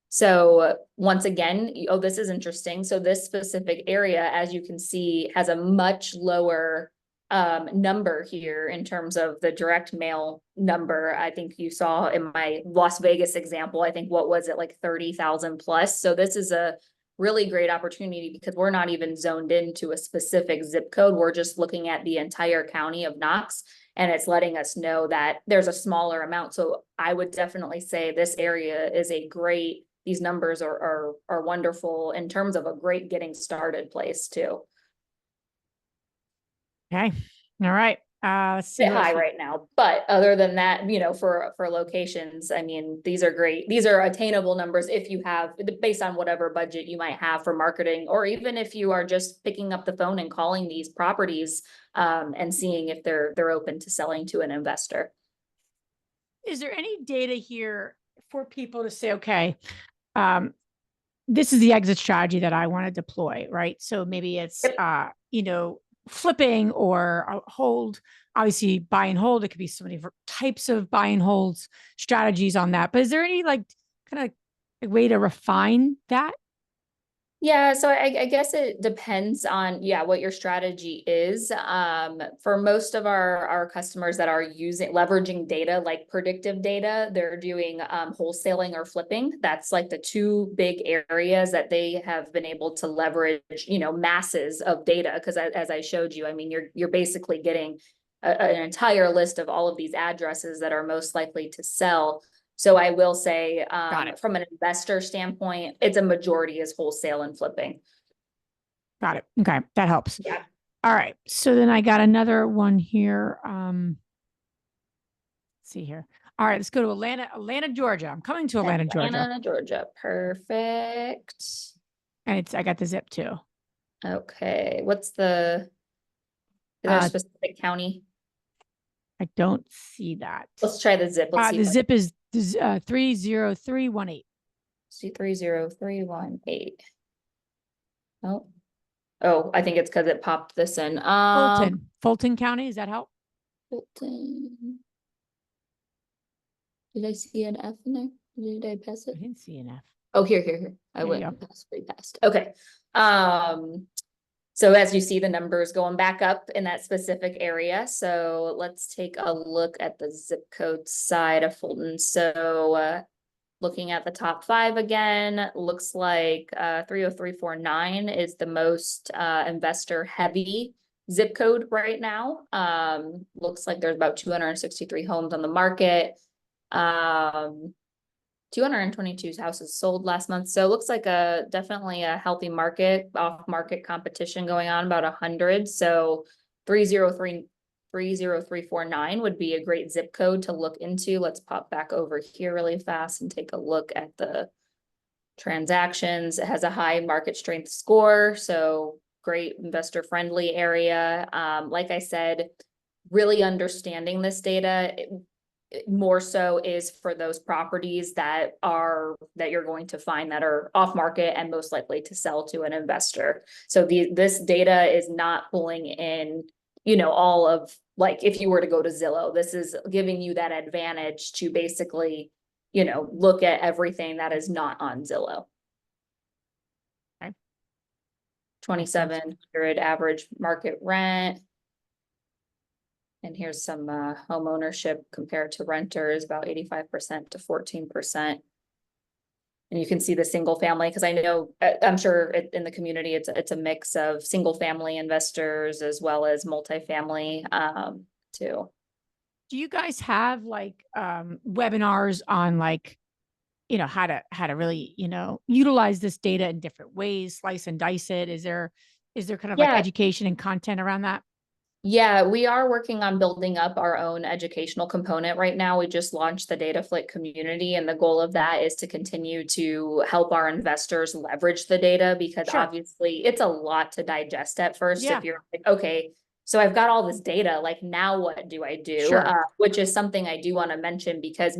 So once again, oh, this is interesting. So this specific area, as you can see, has a much lower number here in terms of the direct mail number. I think you saw in my Las Vegas example, I think what was it, like 30,000 plus. So this is a really great opportunity because we're not even zoned into a specific zip code. We're just looking at the entire county of Knox, and it's letting us know that there's a smaller amount. So I would definitely say this area is these numbers are wonderful in terms of a great getting started place too. Okay. All right. Let's see. Bit high right now, but other than that, for locations, I mean, these are great. These are attainable numbers if you have, based on whatever budget you might have for marketing, or even if you are just picking up the phone and calling these properties and seeing if they're open to selling to an investor. Is there any data here for people to say, okay, this is the exit strategy that I want to deploy, right? So maybe it's, flipping or a hold, obviously buy and hold. It could be so many types of buy and holds strategies on that. But is there any kind of way to refine that? Yeah, so I guess it depends on, what your strategy is. For most of our customers that are leveraging data, like predictive data, they're doing wholesaling or flipping. That's like the 2 big areas that they have been able to leverage, masses of data. Because as I showed you, I mean, you're basically getting an entire list of all of these addresses that are most likely to sell. So I will say, from an investor standpoint, it's a majority is wholesale and flipping. Got it. Okay. That helps. Yeah. All right. So then I got another one here. Let's see here. All right. Let's go to Atlanta, Georgia. I'm coming to Atlanta, Georgia. Perfect. And I got the zip too. Okay. Is there a specific county? I don't see that. Let's try the zip. Let's see. The zip is 30318. See 30318. Oh, I think it's because it popped this in. Fulton County. Does that help? Fulton. Did I see an F in there? Did I pass it? I didn't see an F. Oh, here. I went past. Okay. So as you see the numbers going back up in that specific area. So let's take a look at the zip code side of Fulton. So looking at the top 5 again, looks like 30349 is the most investor heavy zip code right now. Looks like there's about 263 homes on the market. 222 houses sold last month. So it looks like definitely a healthy market, off market competition going on, about 100. So 30349 would be a great zip code to look into. Let's pop back over here really fast and take a look at the transactions. It has a high market strength score. So great investor friendly area. Like I said, really understanding this data, more so is for those properties that you're going to find that are off market and most likely to sell to an investor. So this data is not pulling in, all of, like, if you were to go to Zillow, this is giving you that advantage to basically, look at everything that is not on Zillow. Okay. 2,700 average market rent. And here's some home ownership compared to renters, about 85% to 14%. And you can see the single family, because I know, I'm sure in the community, it's a mix of single family investors as well as multifamily too. Do you guys have like webinars on like, how to really, utilize this data in different ways, slice and dice it? Is there kind of like Yeah, education and content around that? yeah, we are working on building up our own educational component right now. We just launched the DataFlick community, and the goal of that is to continue to help our investors leverage the data because Sure. obviously it's a lot to digest at first. Yeah, If you're like, okay, so I've got all this data, like now what do I do? sure. Which is something I do want to mention because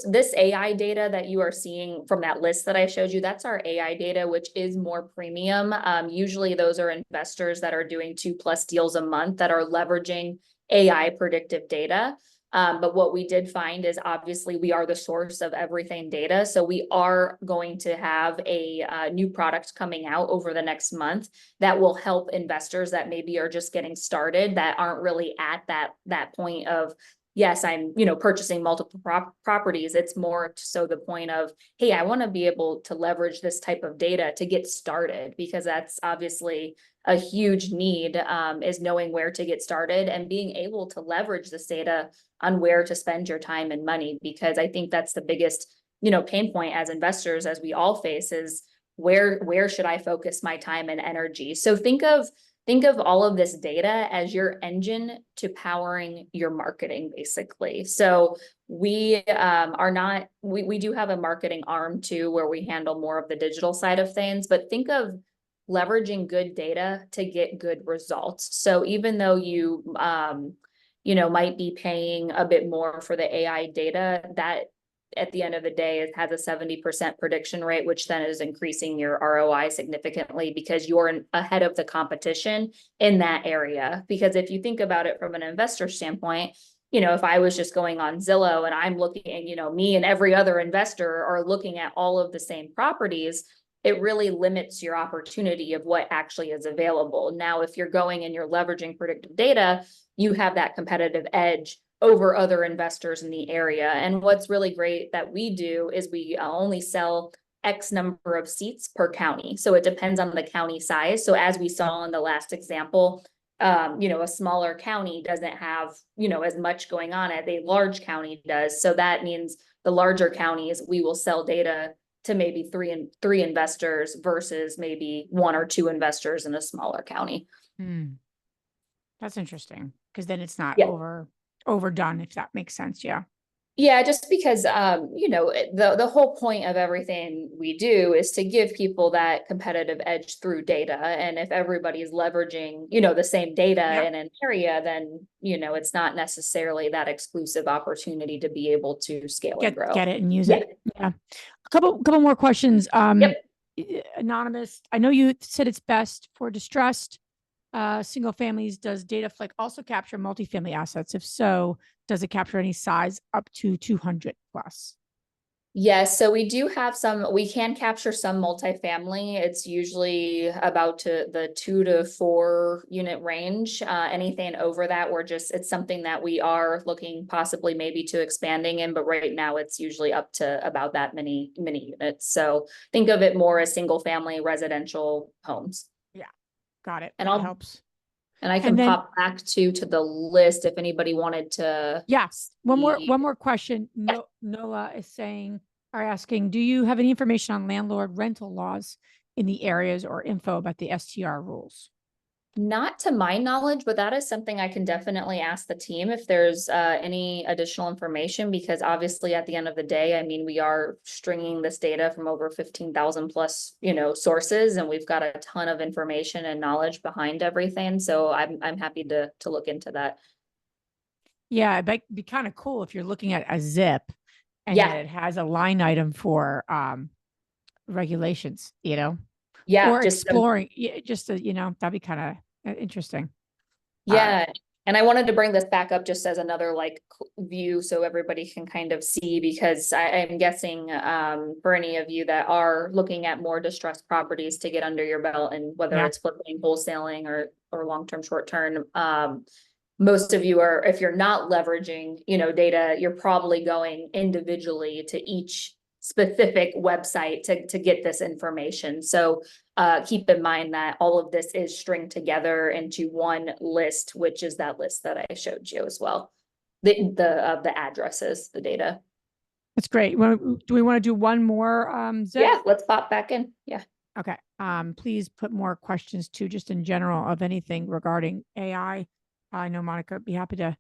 this AI data that you are seeing from that list that I showed you, that's our AI data, which is more premium. Usually those are investors that are doing 2+ deals a month that are leveraging AI predictive data. But what we did find is obviously we are the source of everything data. So we are going to have a new product coming out over the next month that will help investors that maybe are just getting started, that aren't really at that point of, yes, I'm, purchasing multiple properties. It's more so the point of, hey, I want to be able to leverage this type of data to get started, because that's obviously a huge need, is knowing where to get started and being able to leverage this data on where to spend your time and money. Because I think that's the biggest, pain point as investors, as we all face, is where should I focus my time and energy? So think of all of this data as your engine to powering your marketing, basically. So we are not, we do have a marketing arm too, where we handle more of the digital side of things, but think of leveraging good data to get good results. So even though you might be paying a bit more for the AI data, that at the end of the day, it has a 70% prediction rate, which then is increasing your ROI significantly because you're ahead of the competition in that area. Because if you think about it from an investor standpoint, if I was just going on Zillow and I'm looking, me and every other investor are looking at all of the same properties, it really limits your opportunity of what actually is available. Now, if you're going and you're leveraging predictive data, you have that competitive edge over other investors in the area. And what's really great that we do is we only sell X number of seats per county. So it depends on the county size. So as we saw in the last example, a smaller county doesn't have, as much going on as a large county does. So that means the larger counties, we will sell data to maybe three investors versus maybe one or two investors in a smaller county. Hmm. That's interesting because then it's not Yeah. overdone, if that makes sense. Yeah. Yeah, just because the whole point of everything we do is to give people that competitive edge through data. And if everybody's leveraging, the same data Yeah. in an area, then it's not necessarily that exclusive opportunity to be able to scale and grow. Get it and use Yeah. it. Yeah. A couple more questions. Yep. Anonymous, I know you said it's best for distressed single families. Does DataFlick also capture multifamily assets? If so, does it capture any size up to 200 plus? Yes, so we can capture some multifamily. It's usually about to the 2 to 4 unit range. Anything over that, it's something that we are looking possibly maybe to expanding in, but right now it's usually up to about that many units. So think of it more as single family residential homes. Yeah, got it. And That helps. I can And then, pop back to the list if anybody wanted to yes, one see. more question. Noah is asking, do you have any information on landlord rental laws in the areas or info about the STR rules? Not to my knowledge, but that is something I can definitely ask the team if there's any additional information, because obviously at the end of the day, I mean, we are stringing this data from over 15,000 plus, sources, and we've got a ton of information and knowledge behind everything. So I'm happy to look into that. Yeah, it'd be kind of cool if you're looking at a zip and Yeah, then it has a line item for regulations, yeah, or exploring, just to, that'd be kind of interesting. yeah. And I wanted to bring this back up just as another view so everybody can kind of see, because I'm guessing for any of you that are looking at more distressed properties to get under your belt, and whether Yeah. it's flipping, wholesaling, or long-term, short-term, most of you are, if you're not leveraging, data, you're probably going individually to each specific website to get this information. So keep in mind that all of this is stringed together into one list, which is that list that I showed you as well. The addresses, the data. That's great. Do we want to do one more, Zip? Yeah, let's pop back in. Yeah. Okay. Please put more questions too, just in general of anything regarding AI. I know Monica would be happy to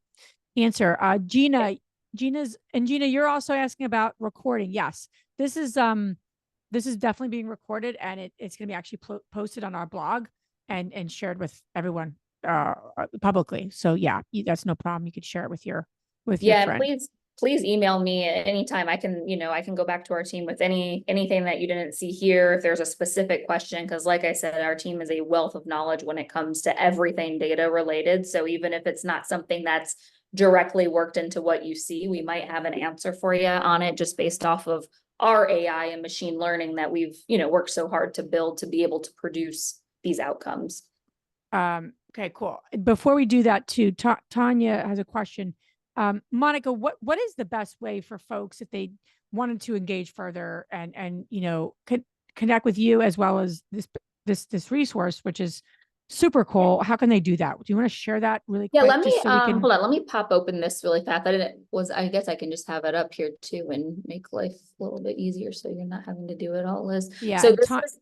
answer. Gina, you're also asking about recording. Yes, this is definitely being recorded, and it's going to be actually posted on our blog and shared with everyone publicly. So yeah, that's no problem. You could share it with your friend. Please email me anytime. I can go back to our team with anything that you didn't see here. If there's a specific question, because like I said, our team is a wealth of knowledge when it comes to everything data related. So even if it's not something that's directly worked into what you see, we might have an answer for you on it just based off of our AI and machine learning that we've, worked so hard to build to be able to produce these outcomes. Okay, cool. Before we do that too, Tanya has a question. Monica, what is the best way for folks if they wanted to engage further and connect with you as well as this resource, which is super cool? How can they do that? Do you want to share that really quick? Yeah, let me so hold on. Let me pop open this really fast. I guess I can just have it up here too and make life a little bit easier so you're not having to do it all, Liz. Yeah. So this is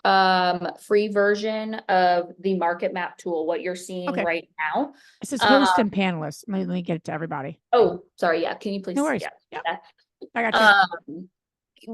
the free version of the market map tool, what you're seeing right now. It says host and panelists. Let me get it to everybody. Oh, sorry. Yeah. Can you please? No worries. Yeah. I got you.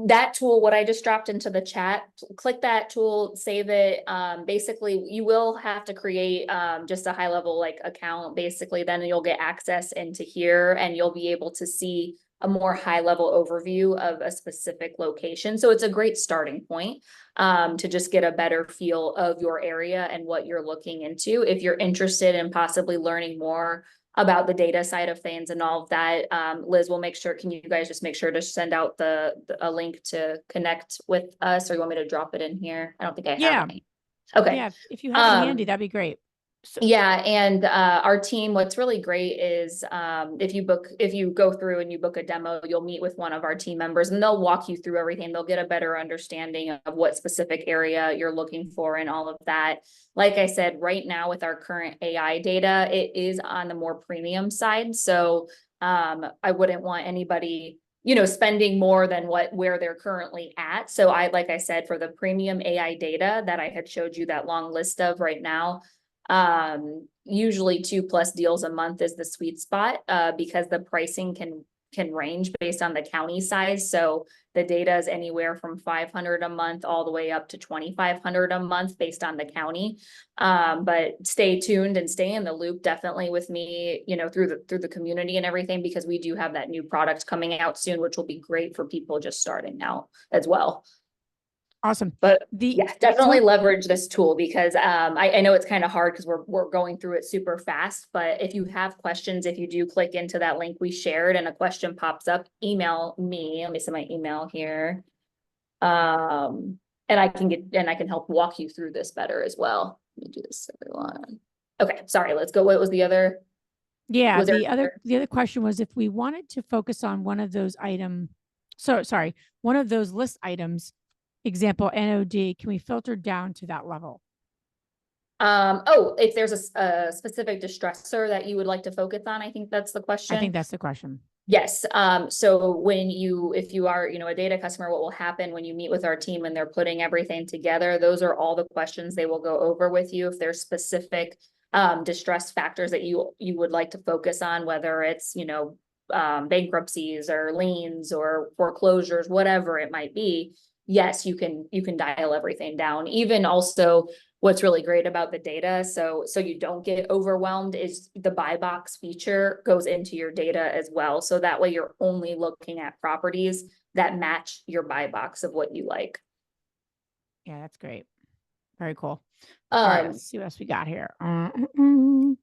That tool, what I just dropped into the chat, click that tool, save it. Basically you will have to create just a high level account, basically, then you'll get access into here and you'll be able to see a more high level overview of a specific location. So it's a great starting point to just get a better feel of your area and what you're looking into. If you're interested in possibly learning more about the data side of things and all of that, Liz will make sure, can you guys just make sure to send out a link to connect with us, or you want me to drop it in here? I don't think I have any. Okay. Yeah, if you have it handy, that'd be great. So. Yeah, and our team, what's really great is if you go through and you book a demo, you'll meet with one of our team members and they'll walk you through everything. They'll get a better understanding of what specific area you're looking for and all of that. Like I said, right now with our current AI data, it is on the more premium side. So I wouldn't want anybody spending more than where they're currently at. So like I said, for the premium AI data that I had showed you that long list of right now, usually 2+ deals a month is the sweet spot, because the pricing can range based on the county size. So the data is anywhere from $500 a month all the way up to $2,500 a month based on the county. But stay tuned and stay in the loop definitely with me, through the community and everything, because we do have that new product coming out soon, which will be great for people just starting out as well. Awesome. But definitely leverage this tool because I know it's kind of hard because we're going through it super fast. But if you have questions, if you do click into that link we shared and a question pops up, email me. Let me send my email here. And I can help walk you through this better as well. Let me do this, everyone. Okay, sorry, let's go. What was the other? Yeah, the other question was if we wanted to focus on one of those one of those list items, example NOD, can we filter down to that level? If there's a specific distressor that you would like to focus on, I think that's the question. I think that's the question. Yes. So if you are, a data customer, what will happen when you meet with our team and they're putting everything together, those are all the questions they will go over with you. If there's specific distress factors that you would like to focus on, whether it's, bankruptcies or liens or foreclosures, whatever it might be, yes, you can dial everything down. Even also what's really great about the data, so you don't get overwhelmed, is the buy box feature goes into your data as well. So that way you're only looking at properties that match your buy box of what you like. Yeah, that's great. Very cool. All right, let's see what else we got here. And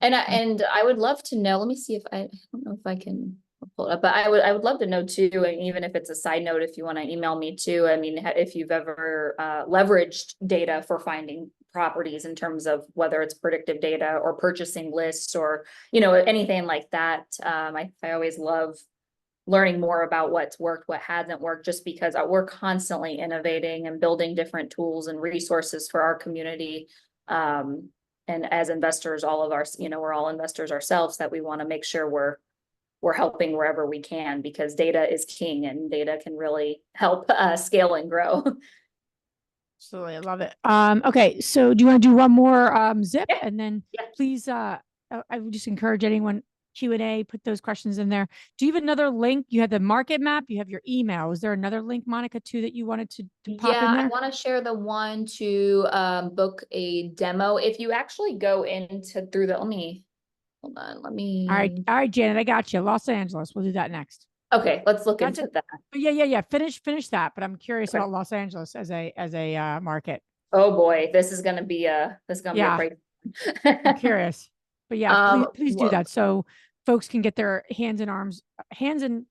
I would love to know, let me see if I don't know if I can pull it up, but I would love to know too, and even if it's a side note, if you want to email me too, I mean, if you've ever leveraged data for finding properties in terms of whether it's predictive data or purchasing lists or, anything like that. I always love learning more about what's worked, what hasn't worked, just because we're constantly innovating and building different tools and resources for our community. And as investors, all of our, we're all investors ourselves, that we want to make sure we're helping wherever we can, because data is king and data can really help scale and grow. Absolutely. I love it. Okay. So do you want to do one more zip Yeah. and then Yeah. please, I would just encourage anyone Q&A, put those questions in there. Do you have another link? You have the market map, you have your email. Is there another link, Monica, too, that you wanted to pop in Yeah, I there? want to share the one to book a demo. If you actually go into through the, hold on, let All right. me, All right, Janet, I got you. Los Angeles. We'll do that next. okay, let's look That's into it. that. Yeah. Finish that. But I'm curious Okay. about Los Angeles as a market. Oh boy, this is gonna be a Yeah, price. I'm curious. But yeah, please do Well, that so folks can get their hands and arms, hands and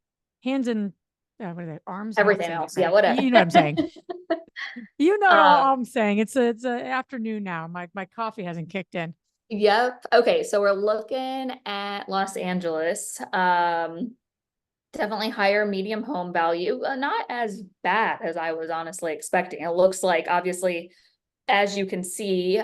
what are they? Arms. I'm not everything saying it else, yeah, right. whatever. You know what I'm saying. You know Um, all I'm saying. It's a afternoon now. My coffee hasn't kicked in. yep. Okay, so we're looking at Los Angeles. Definitely higher medium home value, not as bad as I was honestly expecting. It looks like, obviously, as you can see,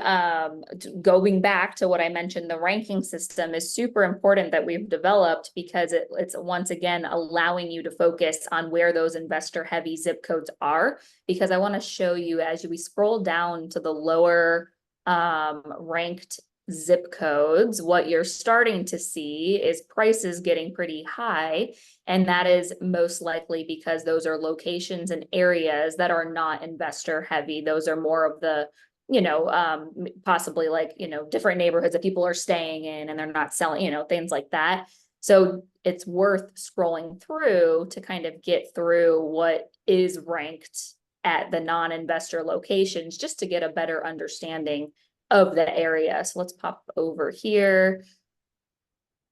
going back to what I mentioned, the ranking system is super important that we've developed, because it's once again allowing you to focus on where those investor heavy zip codes are. Because I want to show you, as we scroll down to the lower ranked zip codes, what you're starting to see is prices getting pretty high. And that is most likely because those are locations and areas that are not investor heavy. Those are more of the, possibly like, different neighborhoods that people are staying in and they're not selling, things like that. So it's worth scrolling through to kind of get through what is ranked at the non-investor locations, just to get a better understanding of the area. So let's pop over here.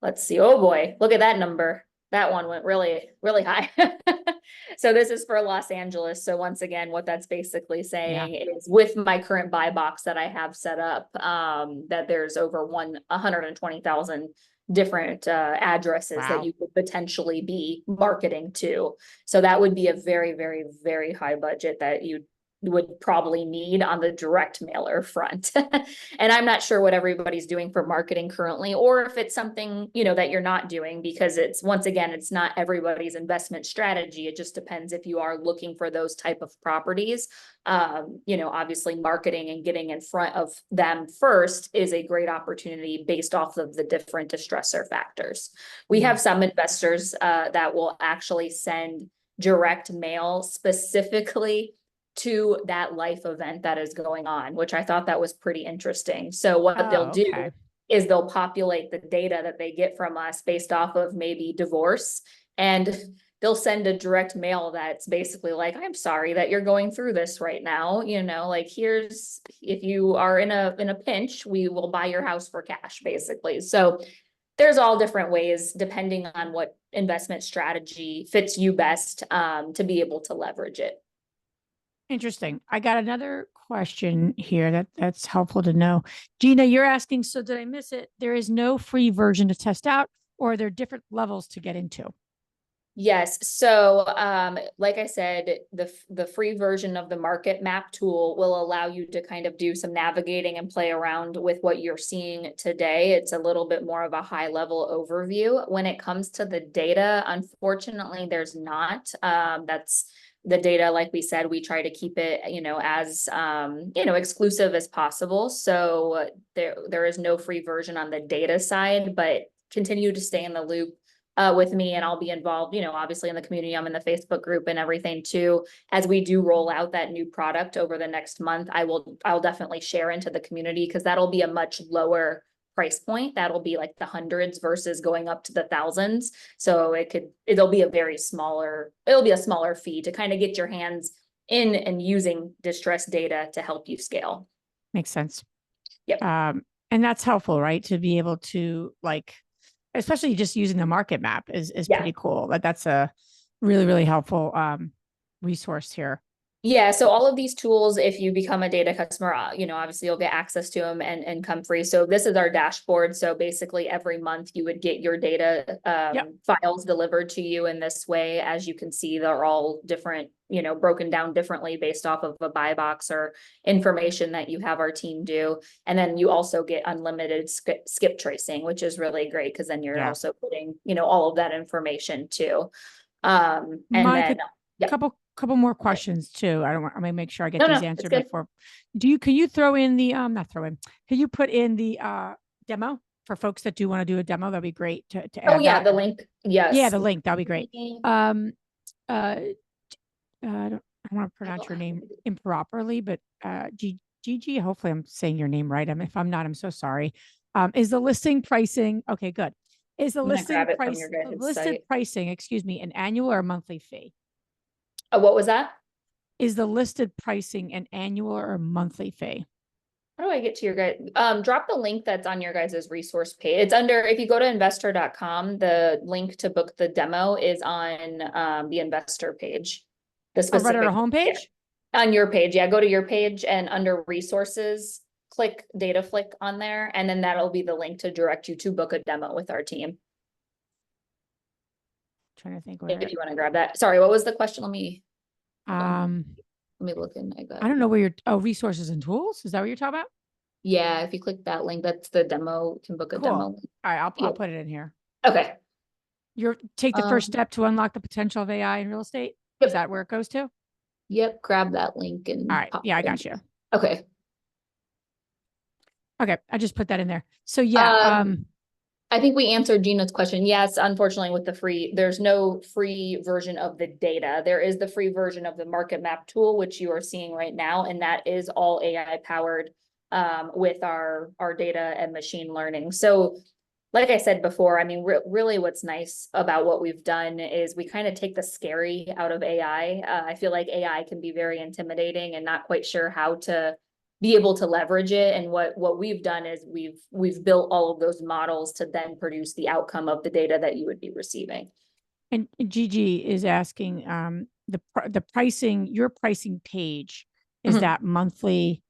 Let's see. Oh boy, look at that number. That one went really, really high. So this is for Los Angeles. So once again, what that's basically saying is, with my current buy box that I have set up, that there's over 120,000 different addresses that you could potentially be marketing to. So that would be a very, very, very high budget that you would probably need on the direct mailer front. And I'm not sure what everybody's doing for marketing currently, or if it's something, that you're not doing, because it's, once again, it's not everybody's investment strategy. It just depends if you are looking for those type of properties. Obviously marketing and getting in front of them first is a great opportunity based off of the different distressor factors. We have some investors that will actually send direct mail specifically to that life event that is going on, which I thought that was pretty interesting. So what they'll do is they'll populate the data that they get from us based off of maybe divorce, and they'll send a direct mail that's basically like, I'm sorry that you're going through this right now. Like, here's, if you are in a pinch, we will buy your house for cash, basically. So there's all different ways, depending on what investment strategy fits you best, to be able to leverage it. Interesting. I got another question here that's helpful to know. Gina, you're asking, so did I miss it? There is no free version to test out, or are there different levels to get into? Yes. So, like I said, the free version of the market map tool will allow you to kind of do some navigating and play around with what you're seeing today. It's a little bit more of a high level overview. When it comes to the data, unfortunately, there's not. That's the data, like we said, we try to keep it, as exclusive as possible. So there is no free version on the data side, but continue to stay in the loop with me, and I'll be involved, obviously in the community. I'm in the Facebook group and everything too. As we do roll out that new product over the next month, I'll definitely share into the community, because that'll be a much lower price point. That'll be like the hundreds versus going up to the thousands. So it'll be a smaller fee to kind of get your hands in and using distress data to help you scale. Makes sense. Yep. And that's helpful, right? To be able to, like, especially just using the market map is pretty cool. That's a really, really helpful resource here. Yeah, so all of these tools, if you become a data customer, obviously you'll get access to them and come free. So this is our dashboard. So basically every month you would get your data Yep. files delivered to you in this way. As you can see, they're all different, broken down differently based off of a buy box or information that you have our team do. And then you also get unlimited skip tracing, which is really great because then you're Yeah. also putting, all of that information too. And Monica, then, yeah, couple more questions too. I'm gonna make sure I get no, these no, it's answered good. before. Can you throw in the not throw in, can you put in the demo for folks that do want to do a demo? That'd be great to Oh add yeah, that. the link. Yeah, Yes. the link, that'd be great. Um I don't want to pronounce your name improperly, but Gigi, hopefully I'm saying your name right. If I'm not, I'm so sorry. Is the listing pricing okay, good. Is the I'm gonna grab it from your guys' listed site. pricing, excuse me, an annual or a monthly fee? What was that? Is the listed pricing an annual or a monthly fee? How do I get to your guys? Drop the link that's on your guys' resource page. It's under, if you go to investor.com, the link to book the demo is on the investor page. The Oh, right on our specific, homepage? yeah, on your page. Yeah, go to your page and under resources, click data flick on there, and then that'll be the link to direct you to book a demo with our team. Trying to think If where you want to grab that. Sorry, what was the question? um Let me look in. I don't know where you're resources and tools. Is that what you're talking about? Yeah, if you click that link, that's the demo, you can book a Cool. demo. All right, I'll Yeah. put it in here. Okay. You're take the first Um, step to unlock the potential of AI in real estate. Yep. Is that where it goes to? Yep, grab that link and All right. pop Yeah, I it in. got you. Okay. Okay, I just put that in there. So yeah, I think we answered Gina's question. Yes, unfortunately with the free, there's no free version of the data. There is the free version of the market map tool, which you are seeing right now, and that is all AI powered with our data and machine learning. So like I said before, I mean, really what's nice about what we've done is we kind of take the scary out of AI. I feel like AI can be very intimidating and not quite sure how to be able to leverage it. And what we've done is we've built all of those models to then produce the outcome of the data that you would be receiving. and Gigi is asking the pricing, your pricing page, is Mhm. that monthly?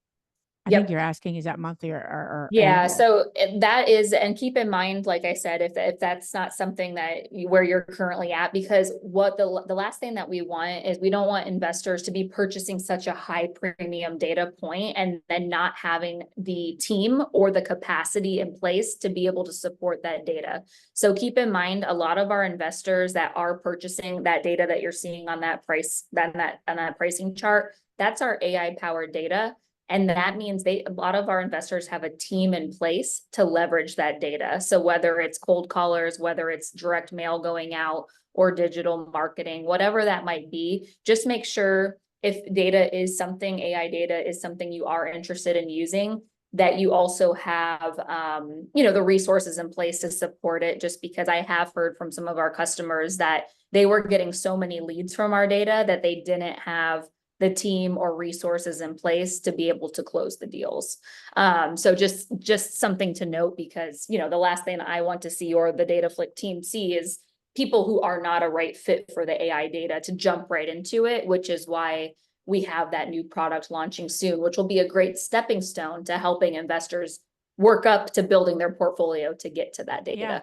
I think Yep. you're asking, is that monthly or Yeah, annual? so that is, and keep in mind, like I said, if that's not something that where you're currently at, because what the last thing that we want is we don't want investors to be purchasing such a high premium data point and then not having the team or the capacity in place to be able to support that data. So keep in mind, a lot of our investors that are purchasing that data that you're seeing on that price, on that pricing chart, that's our AI powered data. And that means a lot of our investors have a team in place to leverage that data. So whether it's cold callers, whether it's direct mail going out or digital marketing, whatever that might be, just make sure if data is something, AI data is something you are interested in using, that you also have, the resources in place to support it. Just because I have heard from some of our customers that they were getting so many leads from our data that they didn't have the team or resources in place to be able to close the deals. So just something to note, because the last thing I want to see or the DataFlick team see is people who are not a right fit for the AI data to jump right into it, which is why we have that new product launching soon, which will be a great stepping stone to helping investors work up to building their portfolio to get to that data. Yeah.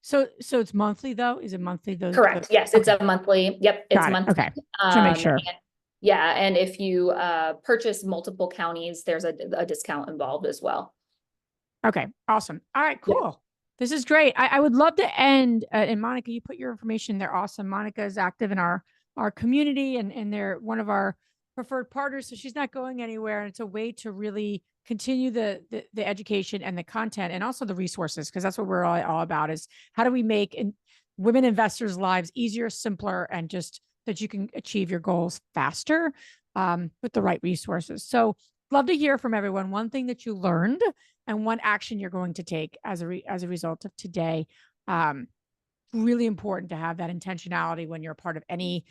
So it's monthly though? Is it monthly? Correct. Yes, it's okay. a monthly. Yep, it's Got it. monthly. Okay. To make sure. Yeah, and if you purchase multiple counties, there's a discount involved as well. Okay, awesome. All right, Yeah. cool. This is great. I would love to end, and Monica, you put your information there. Awesome. Monica is active in our community, and they're one of our preferred partners, so she's not going anywhere. And it's a way to really continue the education and the content, and also the resources, because that's what we're all about. Is how do we make women investors' lives easier, simpler, and just that you can achieve your goals faster with the right resources. So, love to hear from everyone. One thing that you learned and one action you're going to take as a result of today. Really important to have that intentionality when you're a part of any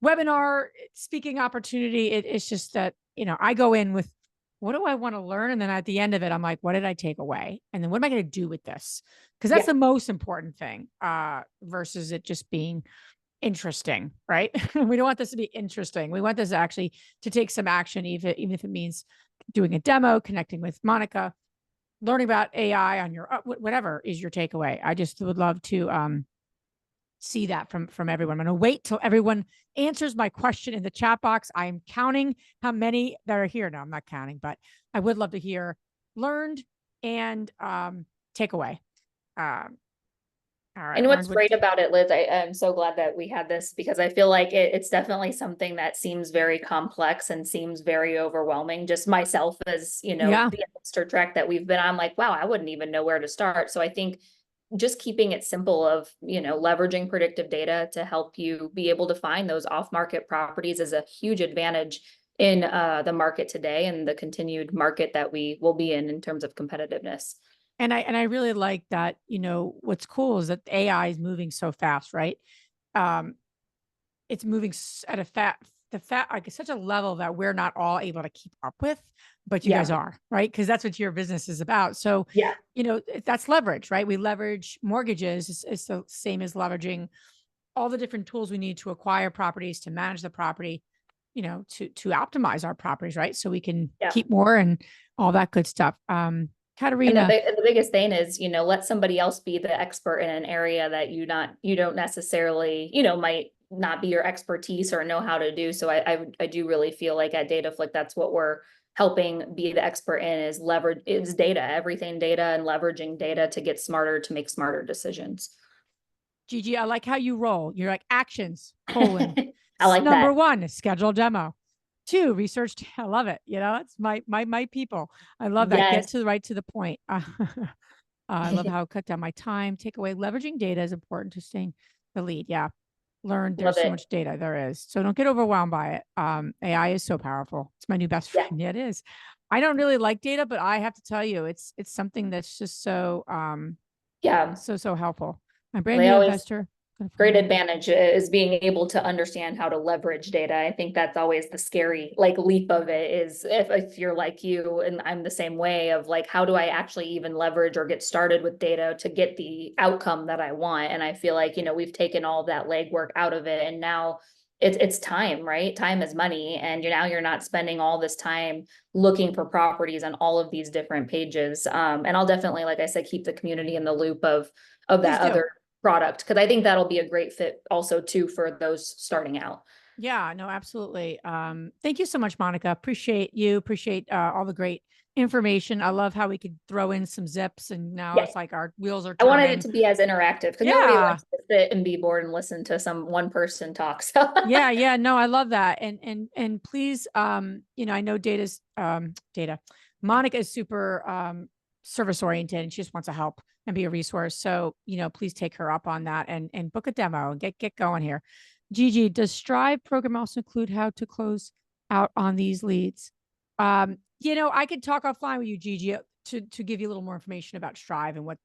webinar, speaking opportunity. It's just that, I go in with, what do I want to learn? And then at the end of it, I'm like, what did I take away? And then what am I going to do with this? Because that's the most important thing versus it just being interesting, right? We don't want this to be interesting. We want this actually to take some action, even if it means doing a demo, connecting with Monica, learning about AI on your whatever is your takeaway. I just would love to see that from everyone. I'm going to wait till everyone answers my question in the chat box. I am counting how many that are here. No, I'm not counting, but I would love to hear learned and takeaway. All right. And what's great about it, Liz, I'm so glad that we had this because I feel like it's definitely something that seems very complex and seems very overwhelming. Just myself as, the investor track that we've been on, like, wow, I wouldn't even know where to start. So I think just keeping it simple of, leveraging predictive data to help you be able to find those off-market properties is a huge advantage in the market today and the continued market that we will be in terms of competitiveness. And I really like that, what's cool is that AI is moving so fast, right? It's moving at like such a level that we're not all able to keep up with, but you guys are, right? Because that's what your business is about. So, that's leverage, right? We leverage mortgages. It's the same as leveraging all the different tools we need to acquire properties, to manage the property, to optimize our properties, right? So we can keep more and all that good stuff. Katerina. And the biggest thing is, let somebody else be the expert in an area that you don't necessarily, might not be your expertise or know how to do. So I do really feel like at DataFlick, that's what we're helping be the expert in is data, everything data and leveraging data to get smarter, to make smarter decisions. Gigi, I like how you roll. You're like actions, colon. I like number that. 1, schedule demo. 2, research. I love it. It's my people. I love that. Get to the point. I love how it cut down my time. Take away leveraging data is important to staying the lead. Yeah. Learn there's so much data there is. So don't get overwhelmed by it. AI is so powerful. It's my new best friend. Yeah, it is. I don't really like data, but I have to tell you, it's something that's just so so helpful. I'm brand new investor. Great advantage is being able to understand how to leverage data. I think that's always the scary leap of it is if you're like you and I'm the same way of how do I actually even leverage or get started with data to get the outcome that I want. And I feel like, we've taken all that legwork out of it and now it's time, right? Time is money. And you're not spending all this time looking for properties on all of these different pages. And I'll definitely, like I said, keep the community in the loop of that other product because I think that'll be a great fit also too for those starting out. Yeah, no, absolutely. Thank you so much, Monica. Appreciate you. Appreciate all the great information. I love how we could throw in some zips and now it's like our wheels are turning. I wanted it to be as interactive because nobody wants to sit and be bored and listen to some one person talk. So yeah, no, I love that. And please, I know data. Monica is super service oriented and she just wants to help and be a resource. So, please take her up on that and book a demo and get going here. Gigi, does Strive program also include how to close out on these leads? I could talk offline with you, Gigi, to give you a little more information about Strive and what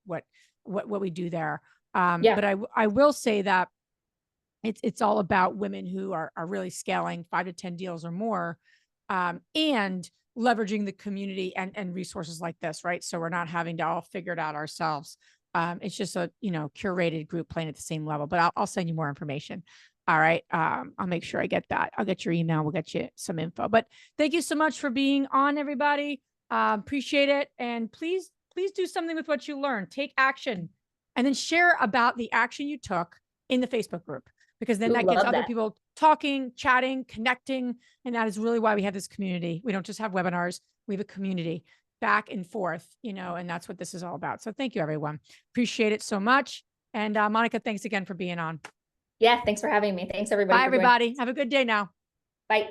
we do there. But I will say that it's all about women who are really scaling 5 to 10 deals or more, and leveraging the community and resources like this, right? So we're not having to all figure it out ourselves. It's just a, curated group playing at the same level, but I'll send you more information. All right. I'll make sure I get that. I'll get your email. We'll get you some info, but thank you so much for being on, everybody. Appreciate it. And please do something with what you learned. Take action and then share about the action you took in the Facebook group, because then that gets other people talking, chatting, connecting. And that is really why we have this community. We don't just have webinars. We have a community back and forth, and that's what this is all about. So thank you, everyone. Appreciate it so much. And Monica, thanks again for being on. Yeah, thanks for having me. Thanks, everybody. Bye, everybody. Have a good day now. Bye.